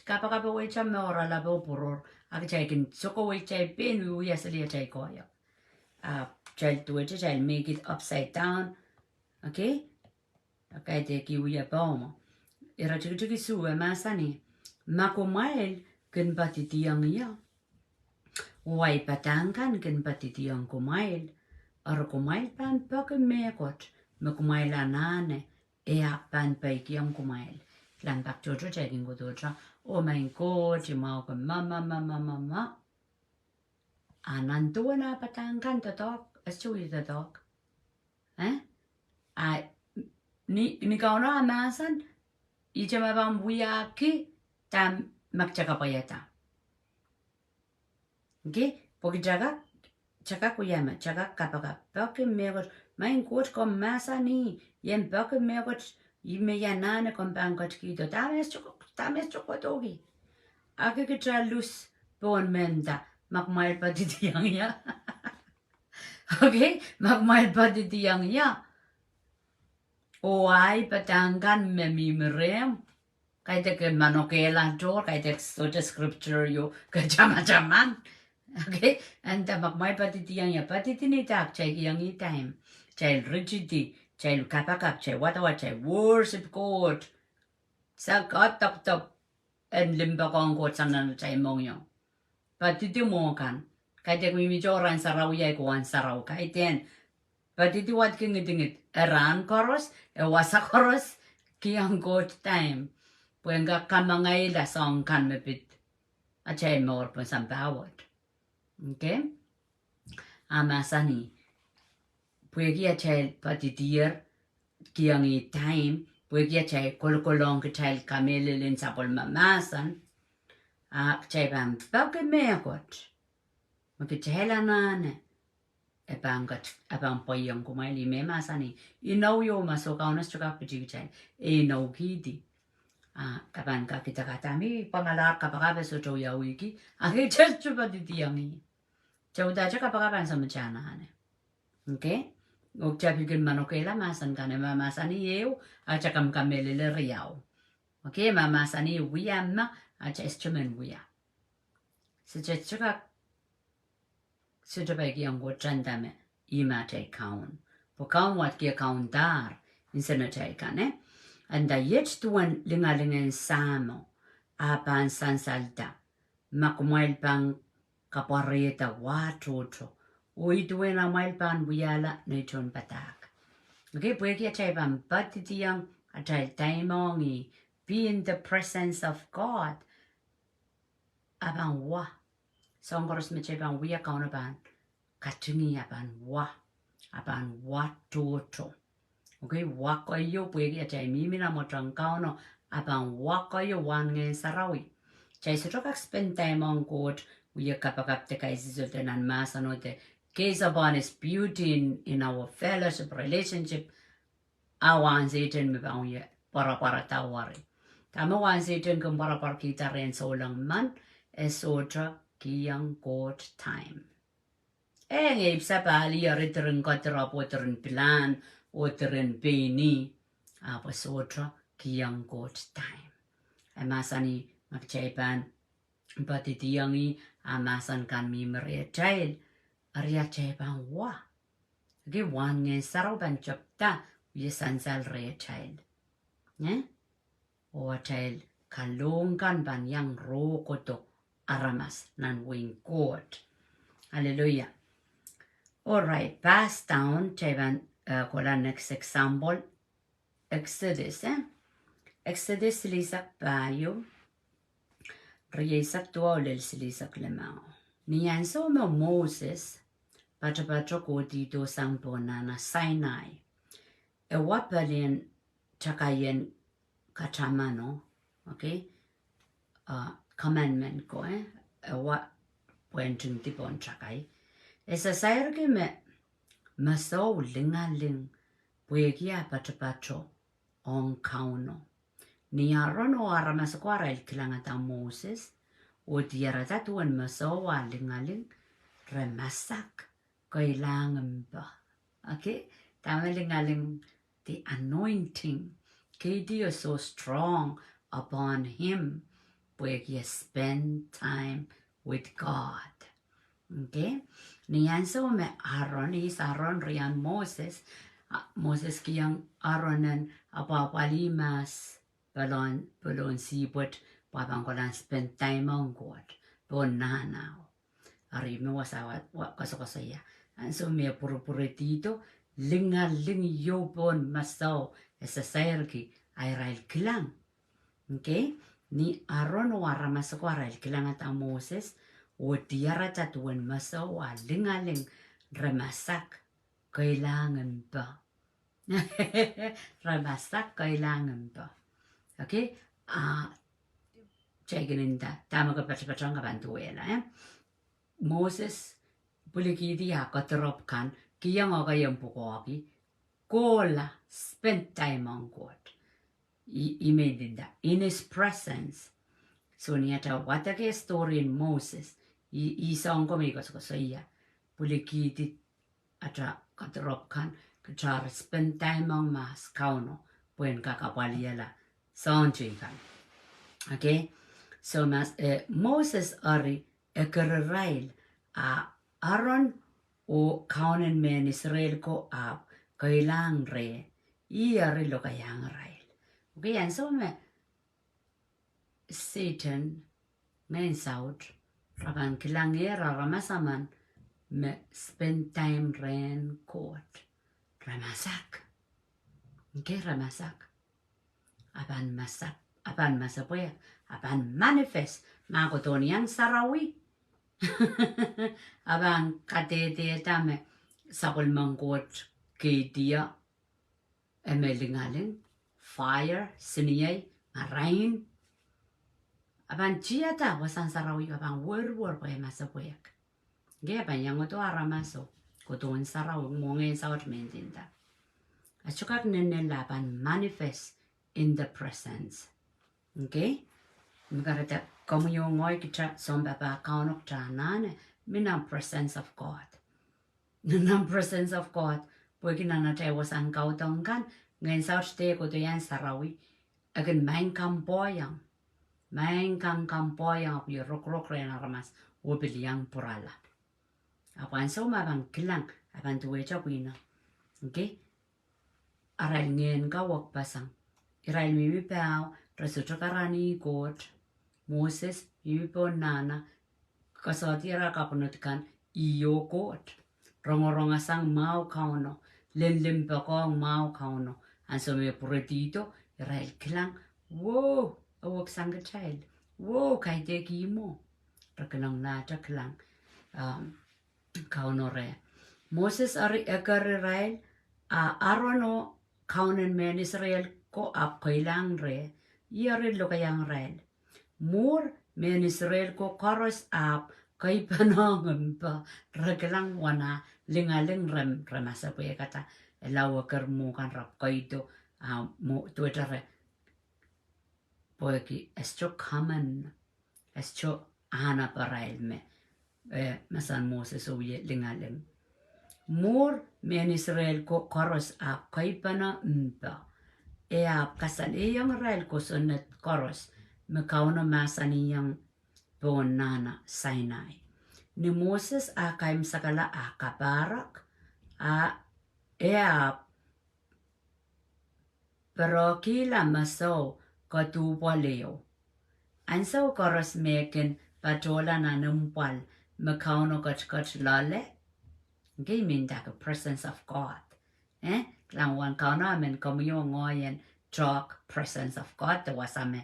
S1: Kappa wait a more labo poror. I've taken so away child pain we yesterday take oil. Child to it, child make it upside down. Okay? Okay, take you a bomb. Irachiki su a masani. Mako mile can patiti young ya. Wai patangan can patiti young kumail. Or kumail pan pocket meakot. Makumail anane. Ea pan pike young kumail. Land back to checking with Ultra. Oh my god, you mauka mama. Anantuana patangan the dog. As to the dog. Eh? I ni kauna amasan. Ijamabam wiyaki tam magchakapayata. Okay? Porque chaka kuyama, chaka kapaka, poke megot, mein gut kom masani, yen poke megot, yime yanane kom bangot kido, tames chokotogi. Ake kitra lus bon menda, magmail pa ditiyang ya. Okay? Magmail pa ditiyang ya. Oai patangan memimrem. Kaya ke manokela door, kaya soja scripture yo kajama. Okay, and the magmay patitiyang ya patitinitak chay yang time. Chay rigidity, chay kapakap, chay what chay worship God. Sa top and limbakong God sana chay mong yo. Patitimo kan. Kaya mi joran saraw ya kuan saraw kaya ten. Patitiwat kingit eran koros, wasa koros, kiyang God time. Puenga kamangay la song kan mepit. Achay more pa sampawat. Okay? Amasani. Puegi achay patitir kiyang time. Puegi achay kolkolong kachay kamelilin sapol mamasan. Achay bam pake meakot. Makichala nane. Abang poyong kumaili me masani. Inaw yo masokaunas chukak pachichay. Inaw keidi. Kapan ka kita katami pangalar kapakabe so choya wiki agi chupa ditiyangi chauda cha kapakaban sa machana hane okay okcha bigin manokela masan kane mamasani yeu acha kam kamelele riau okay mamasani wiyama acha instrument wiya secha chuka secha bagi ang go chandame ima tay kaun po kaun wat kia kaun dar insana tay kane Anda yet tuan lingalingen samo apan sansalta makumail pang kapareta watoto uituin amail pan wiyala naiton patak. Okay, pueki achay pang patitiyang achay taimongi be in the presence of God apan wa songkoros machay pang wiya kaunapan katungi apan watoto. Okay, wakayo puegi achay mimina mo trangkao abang wakayo wan ngayon sarawi. Chay sutokak spend time on God, we kapakap te kay sisultanan masano te case upon his beauty in our fellowship relationship. Awan sitin mi bang ye para tawari. Tama wan sitin kung para kita rin so lang man esotra kiyang God time. Ngayon sa pali yaritirin katirapotirin plan otirin bini apasotra kiyang God time. Amasani magchaypan patitiyangi amasan kan mi maria child aria chaypan wa. Agi wan ngayon saraw ban chapta wisansal rea child. O child kalungkan ban yang rokoto aramas nan wing God. Hallelujah. Alright, pass down chaypan kola next example. Exodus, Exodus silisak payo. Riyesak tuwa ulil silisak lemao. Niyanso mo Moses, pacho ko dito sang pona na Sinai. Wapalin chakayen kachamano, okay? Commandment ko, Wa puentung tipon chakay. Sa sayar ke me maso lingaling puegia pacho on kauno. Ni aron o aramas kwara il kilangata Moses o diarata tuan masawa lingaling remasak kailangan ba. Okay? Tama lingaling the anointing. Keidi is so strong upon him where you spend time with God. Okay? Niyan so me Aaron is Aaron rian Moses. Moses kiyang Aaronan apapalimas balon sipot papang kolan spend time on God. Bon nanao. Ari me wasawat kasaya. And so me purupuritito lingaling yobon masaw sa sayarki ay rail kilang. Okay? Ni Aaron wara masako rail kilang at Moses o tiara tatuan masaw lingaling ramasak kailangan ba. Ramasak kailangan ba. Okay? Chegininda tama ka patapatang ka bantuela Moses pulikidi katerop kan kiyang agayang pukoki kola spend time on God. Imedinda in his presence. So niyata watake story in Moses. Isang ko may kasaya pulikidi ata katerop kan kachar spend time on mas kauno puen kakapaliala sanji kan. Okay? So Moses ari ekerrail Aaron o kaunen men Israel ko kailang re iari lo kayang rail. Okay, and so me Satan ngayon saud raban kilang era ramasaman me spend time ren court ramasak. Okay, ramasak. Aban masapoya aban manifest makotonian sarawi. Abang katete tame sakol mangkot keidi emelingaling fire siniyay rain abang chiata wasan sarawi abang wor pa masapoyak ge abang yang to aramaso koton saraw mongen sawat mentinda achukak nenen laban manifest in the presence. Okay? Mgarata komunyo ngoy kita sombaba kaunok tanane minang presence of God. Minang presence of God. Pwede na natin wasan kautongkan ngayon sa uste ko to yan sarawi. Again main kampoyang api rok ren aramas wobiliyang purala. Apan so mabang kilang apan tuwe chapwina. Okay? Aral ngayon kawak pasang. Iral mimipao rasutokarani God. Moses yupo nana kasatira kapunutkan iyo kot rongoronga sang mau kauno lim bakong mau kauno anso me puretito Israel kilang wo awak sang child wo kai te kimo rakelang na taklang kauno re Moses ari ekar Israel Arono kaunen men Israel ko ap kailang re iare lo kayang Israel Mur men Israel ko koros ap kay panangan pa ragalang wana lingaling remasa po kata elawakar mo kan rap kaito mo Twitter po ki esto common esto ana parail me masan Moses uye lingaling Mur men Israel ko koros ap kay panangan pa ap kasal iyang Israel ko sunat koros Mekauno masaniyang bon nana Sinai. Ni Moses akaim sakala akabarak pero kila maso katuwa leo. Anso koros meken patola na numpal mekauno kach lale. Gay mean that the presence of God. Lang wan kauno amen komuyo ngoyen talk presence of God the wasana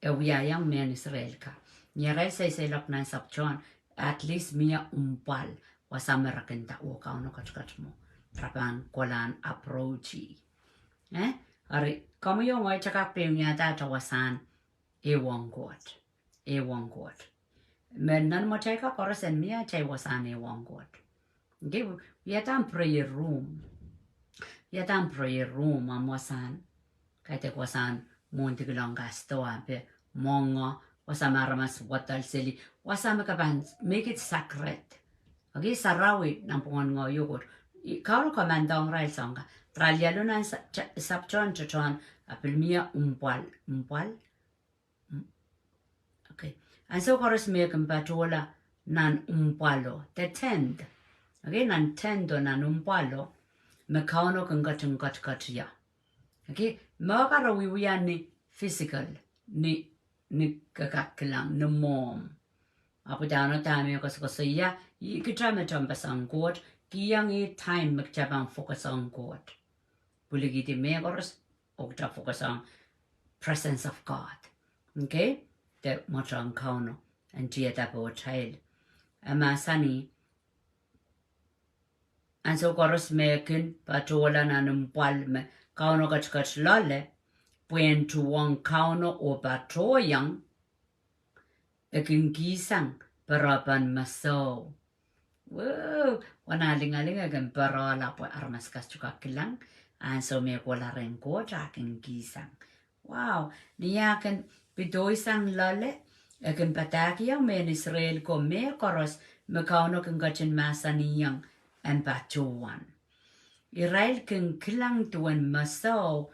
S1: young men Israel ka. Nyare say lok nan sapchon at least mia umpal wasama rakenta o kauno kach mo. Trapan kolan approachi. Ari komo yung ngoy chaka pinya data wasan ewang God. Men nan mo cheka korosen mia chay wasan ewang God. Give yatam prayer room. Am wasan kate wasan Montigalong gasto ape mongo wasama ramas watal sili wasama kaban make it sacred. Okay, sarawi nampungan ngo yogurt. Kau komandong rai songa. Tralialunan sapchon chachon apilmia umpal. Okay, and so chorus me compatola nan umpalo. The tend. Okay, nan tendo nan umpalo. Mekano kat ya. Okay, makara wiwiani physical ni kakakilang ni mom. Apo dano tami ko ya ikitama chamba sang God kiyang time magchabang focus on God. Buligiti megoros ogta focus on presence of God. Okay, the mochang kauno and jiatapo child. Amasani and so koros mekin patola nanum palme kauno kach lale puen tuwang kauno o patoyang ekin gisang parapan maso. Whoa, wanalingalinga gan parola po armas kachuka kilang and so me kola ren ko jakin gisang. Wow, niyakan pidoisang lale ekin patakiang men Israel ko me koros me kauno kan gachin masaniyang and patuan. Israel kan kilang tuan maso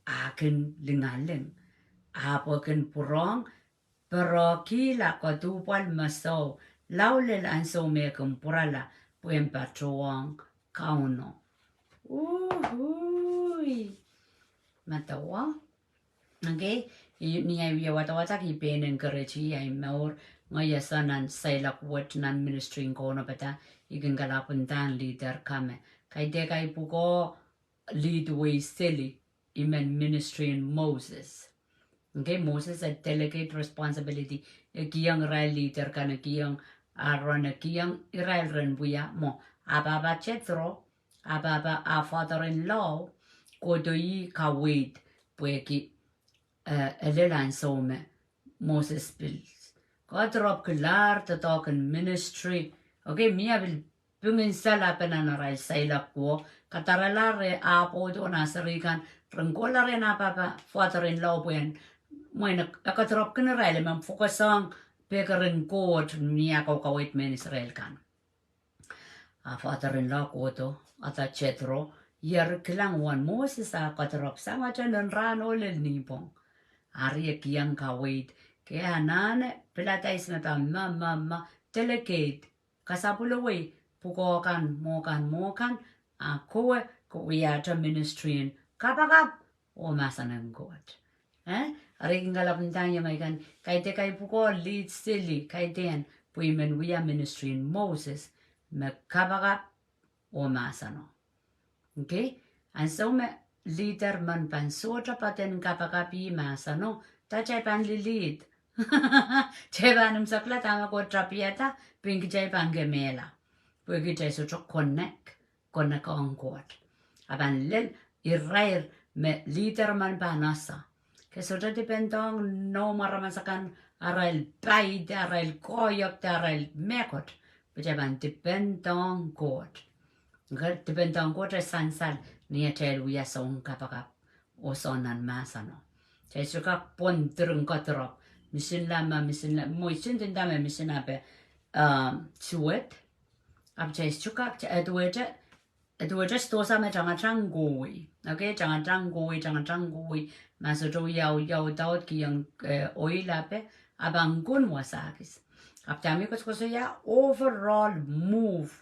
S1: akin lingaling. Apo kan purong pero kila ko tupal maso laulel an so me kan purala puen patuang kauno. Uhui. Matawa. Okay, ni ay wata ki penen kerechi ay maur ngaya sanan sailak wat nan ministering kono bata ikan galapuntan leader kame kay de kay puko lead way silly imen ministry in Moses. Okay, Moses a delegate responsibility kiyang Israel leader kana kiyang Aaron kiyang Israel ren buya mo ababa Jethro ababa our father-in-law kodoi kawait pueki elelan some Moses bills. God drop klar to talk in ministry. Okay, mia will bungin sala penanaral sailak ko kataralare apo do nasarikan rengkolare na papa father-in-law buen moina akadrop kinaraile man focusang pekarin God mia ko kawait men Israel kan. Father-in-law ko to ata Jethro yer kilang wan Moses akadrop sama janon ran olel nipong. Ari kiyang kawait kaya nane pilatais na ta mama delegate kasapulaway pukokan mokan ako ko yata ministry in kapakap o masanang God. Ari kingalapuntan yung kan kay te kay puko lead silly kay ten puimen wiya ministry in Moses me kapakap o masano. Okay, and so me leader man pan sota paten kapakapi masano ta chay pan lead. Chay panum sakla tama ko trapiata pink chay pan gemela. Pwede chay so connect on God. Aban lel irair me leader man panasa. Keso ta dependong no maramasakan arail paid arail koyok arail mekot. Pwede ban dependong God. Dependong God ay sansal niya chay wiya song kapakap o sonan masano. Chay suka pon turun kotorop. Misin lama mo isin din dame misin ape suet. Ap chay suka edwete sto sama jangan changgui. Okay, jangan changgui. Maso jo yau daud ki yang oil ape abang gun wasakis. Ap tami ko ya overall move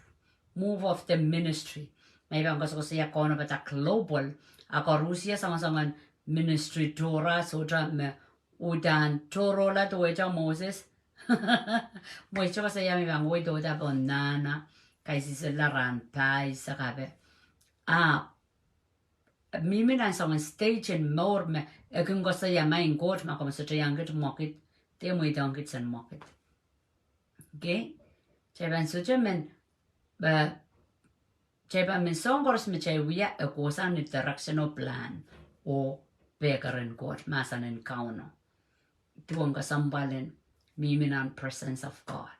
S1: of the ministry. Maybe ang gusto ko siya kono bata global. Ako Rusia sama-sama ministry Torah soja me udan Toro la to eja Moses. Mo icho ko siya maybe ang do da bonana kay si laran pai sakabe. Mimi na sa stage and more me kung ko siya main court ma como sa yang git market te mo itang git san market. Okay? Cheban soja men ba Cheba min songors me chay wiya e kosan ni directional plan o pekarin God masanin kauno. Tuwang kasambalen miminan presence of God.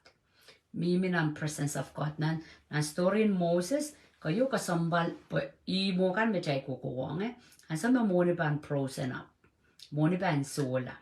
S1: Miminan presence of God nan story in Moses kayo kasambal imo kan me chay kukuwang an sa mo ni ban prosen up. Mo ni ban sola.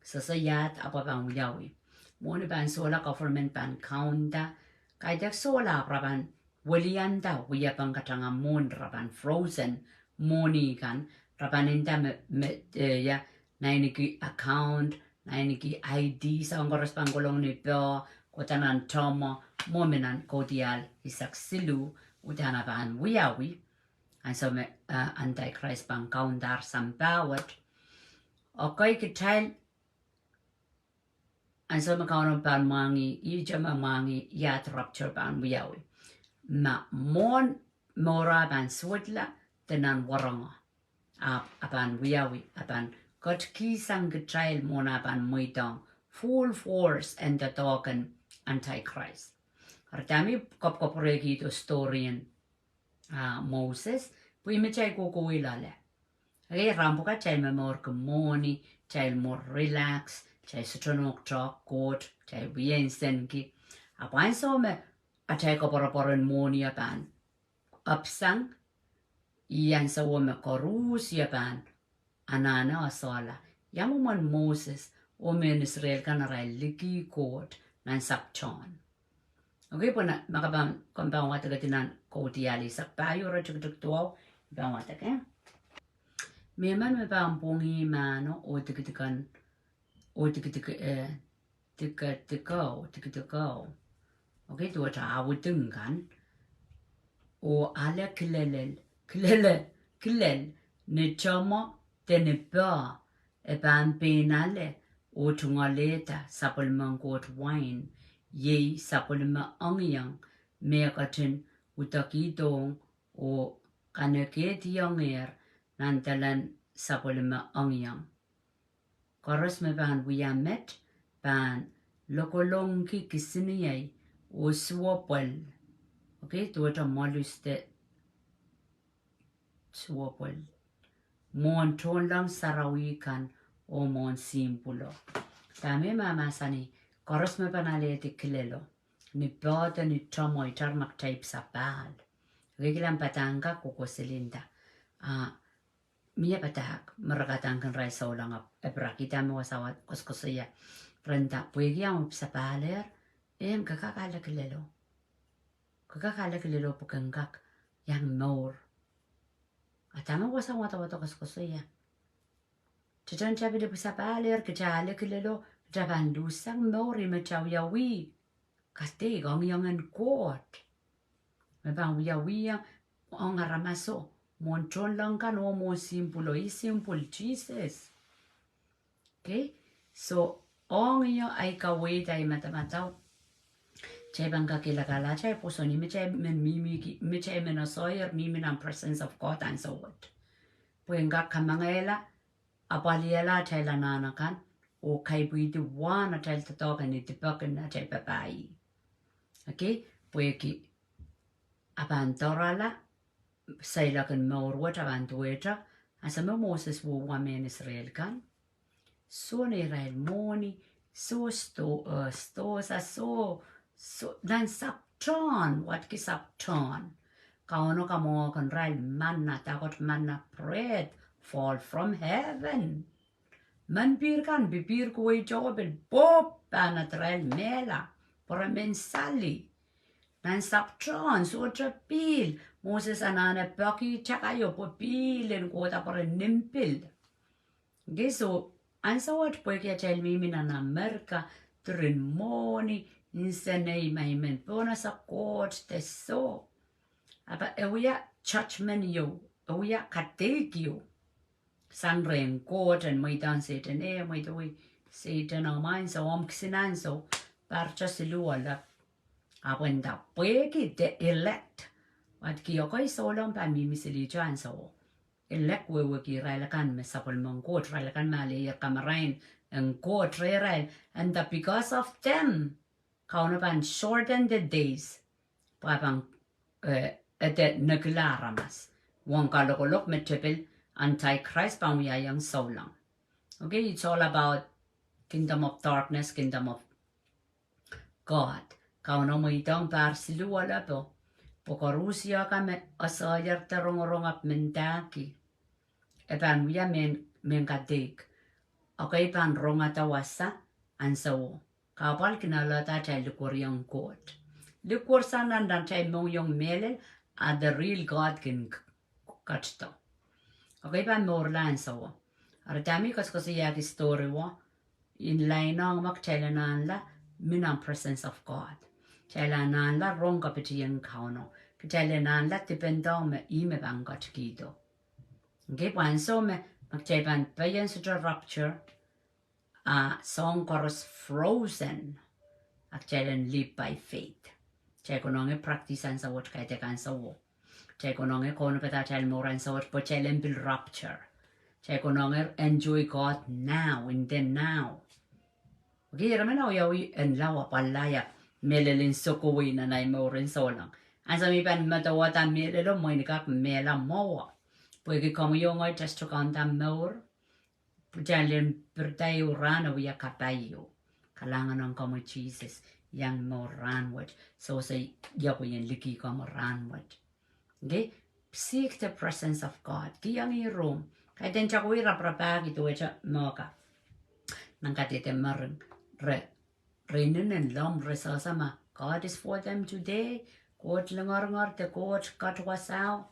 S1: Sasayat apa bang wiyawi. Moni ban sola government ban kaunda. Kaidak sola raban walianda wiya bang katanga mon raban frozen moni kan raban inda me ya nainiki account nainiki ID sa ngoras pangolong ni po kotanan tomo momenan kodial isak silu utana ban wiyawi. And so antichrist bang kaundar sambawat. Okay kital. And so makaon ban mangi ijama mangi yat rupture ban wiyawi. Ma mon mora ban swidla tenan waranga. Aban wiyawi aban got kisang getrail mona ban muidang full force and the token antichrist. Artami kop regi to storyin Moses pui me chai koko ilale. Age rampuka chai me mor kumoni, chai more relax, chai sutronok chok kot, chai bien senki. Apan so me a chai koporaporan moni apan. Upsang, iyan sa me korus yapan. Anana asala. Yamuman Moses o men Israel kanaray liki kot nan sakchon. Okay po na makabang kumbang wata gatinan kotiali sakpayo ra chuk tuaw bang wata kaya. Meman me bang pongi mano o tikitikan o tikitikaw. Okay tuwa cha awutungan o ala kilel ne chama tene ba e ban penale o tungaleta sapulman got wine. Ye sapulma angyang mekatin utakitong o kanaketi yanger nantalan sapulma angyang. Koros me ban wiyamet ban lokolong ki kisiniyay o swapal. Okay, tuwata maluste swapal. Mon tonlang sarawikan o mon simpulo. Tame mamasani. Koros me panale te kilelo. Ni bota ni tomo i tarmak taip sa bal. Regilan patanga koko selinda. Mia patak maragatangan rai sa ulang ebrakita mo wasawat koskosaya. Renda puegi ang sa baler. Kakakala kilelo. Kakakala kilelo pukangak. Yang more. Atama wasawat wato koskosaya. Chiton chabi de sa baler. Kajala kilelo. Jaban lusang mori machaw yawi. Kate gong yangan kot. Mabang yawi ang aramaso. Montron lang kan o mo simpulo. Simple Jesus. Okay? So, ong iyo ay kawit ay matamataw. Chay bang kakilakala. Chay puso ni Michay minasoyer. Mimi ng presence of God and so what. Puyenga kamangayla. Apaliela chay lananakan. O kay buiti wana tayo tatokan ni tipakan na tayo papai. Okay? Pueki abantorala saylakan maurwat abantueta asa Moses wo wamen Israel kan. So ni Israel moni so dan sapton what ki sapton. Kauno kamo kan Israel manna takot manna bread fall from heaven. Man kan bibir ko ay jobel pop panatrel mela para mensali nan saptron so trapil Moses anana paki chakayo po pilen ko ta para nimpil geso ansa wat po kya chel mi minana merka trin moni insenei maimen pona sa court teso apa ewia churchman yo ewia katekyo San ren court and my dan Satan my doi Satan o mine so kissinan so parcha siluala awenda pweki the elect wat ki okay so long pa mi misili chan so elect we ki railakan me sapol mon court railakan mali kamarain and court rail and that because of them kaunapan shorten the days papang at the naglaramas wong kalokolok metepel Antichrist pamiyayang so lang. Okay, it's all about kingdom of darkness, kingdom of God. Kauno mo itong par siluwala po. Pokorusya kami asayar terong-rongap mentaki. Epan wiya men kadig. Okay pan ronga ta wasa ansawo. Kapal kinala ta chay lukur yung court. Lukur sa nandan chay mong yung mele the real God can catch to. Okay pan morla ansawo. Aratami kasi yagi story wa in lainang makchailanan la minang presence of God. Chailanan la rong kapiti yung kauno. Chailanan la tipendong me ime bangot kido. Okay pan so me makchaipan payan such rupture. Song chorus frozen. Actually, live by faith. Chay kononge practice sa what kay tekan sa wo. Chay kononge kono peta chay moran sa what but chay build rapture. Chay kononge enjoy God now in the now. Okay, ramen na yawi en lawa palaya melelin sokowi na nay moran so lang. Ansa mi pan matawata melelo mo ni kak mela mo. Pwede como yo ngoy just to kanta more. Jalen bertayo rano ya kapayo. Kalangan ng kamo Jesus yang mo ranward. So say yako yan liki kamo ranward. Okay? Seek the presence of God. Kiyang room. Kaya den chako irap-rapag ito echa moka. Nang katite marang reinen and lom resasama. God is for them today. God langar te God katwasao.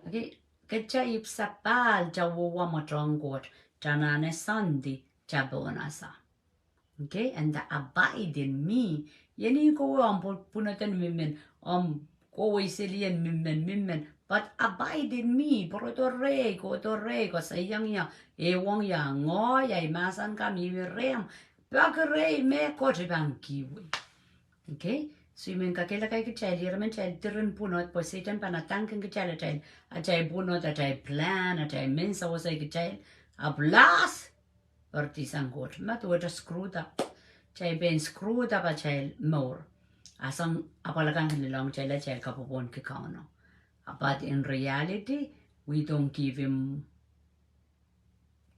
S1: Okay? Ketcha ipsapal jawa matrong God. Janane sandi jabonasa. Okay, and the abide in me. Yeni ko punatan mimen ko isilian mimen. But abide in me. Proto re ko sayang ya ewang ya ngo ya masan kami rem. Bagre me ko bang kiwi. Okay, so you mean kakela kay kichali ramen chal tirin punot po sitan panatang kang kichala chal ajay punot ajay plan ajay mensa wasay kichal. A blast! Bertisang god. Mat were screwed up. Chay been screwed up a child more. Asang apalagang nilang chela chel kapupon kikano. But in reality, we don't give him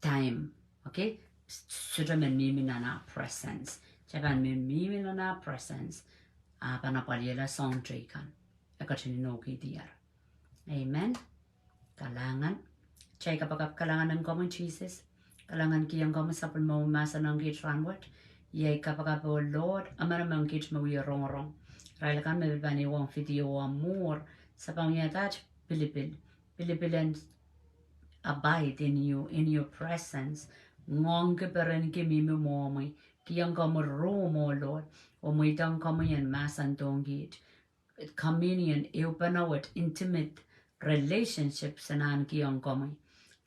S1: time. Okay? Sudaman mimi na na presence. Chaban mimi na na presence. Panapalila song kan. Ekatinoki diar. Amen. Kalangan. Chay kapag kalangan ng common Jesus, kalangan kiyang common sa pulmamasa ng gate ranwat, yay kapag po Lord, ama namang gate mawirong-rong. Raya kan mabibani wang video more sa pangyatat, Pilipil abide in you, in your presence. Ngong keperan kimi momay, kiyang common room, O Lord, o may tang common yan masan tong gate. Communion, iupanawat, intimate relationship sa naan kiyang common.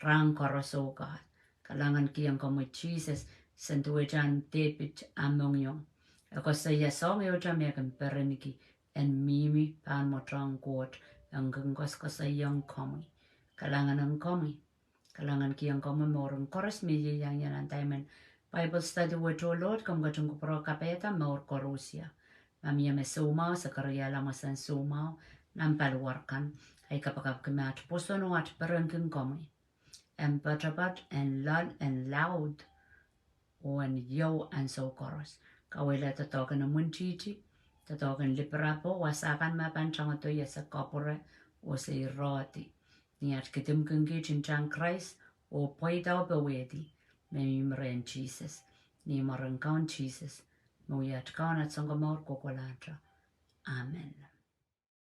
S1: Rang karaso God. Kalangan kiyang kamo Jesus santuwejan David among yung. Ako sa yasong yo jam yakan pereniki en mimi pan mo trang God ang gangkos ko sa yung kamo. Kalangan ang kamo. Kalangan kiyang kamo morong koras mili yang yan antayman. Bible study with O Lord kam gatong ko pro kapeta mor korusya. Mamia me sumaw sa karyala masan sumaw ng palwarkan ay kapag kamat puso no at perengking kamo. And butterbutt and loud and yo and so chorus. Kawila tatokan ng munchichi, tatokan liperapo, wasakan mapan changato yasa kapore o sa iroti. Niyat kitim kungki chinchang Christ o poitaw bewedi. May mren Jesus, ni marangkaon Jesus. Muyat kaon at sangkamor kukulatra. Amen.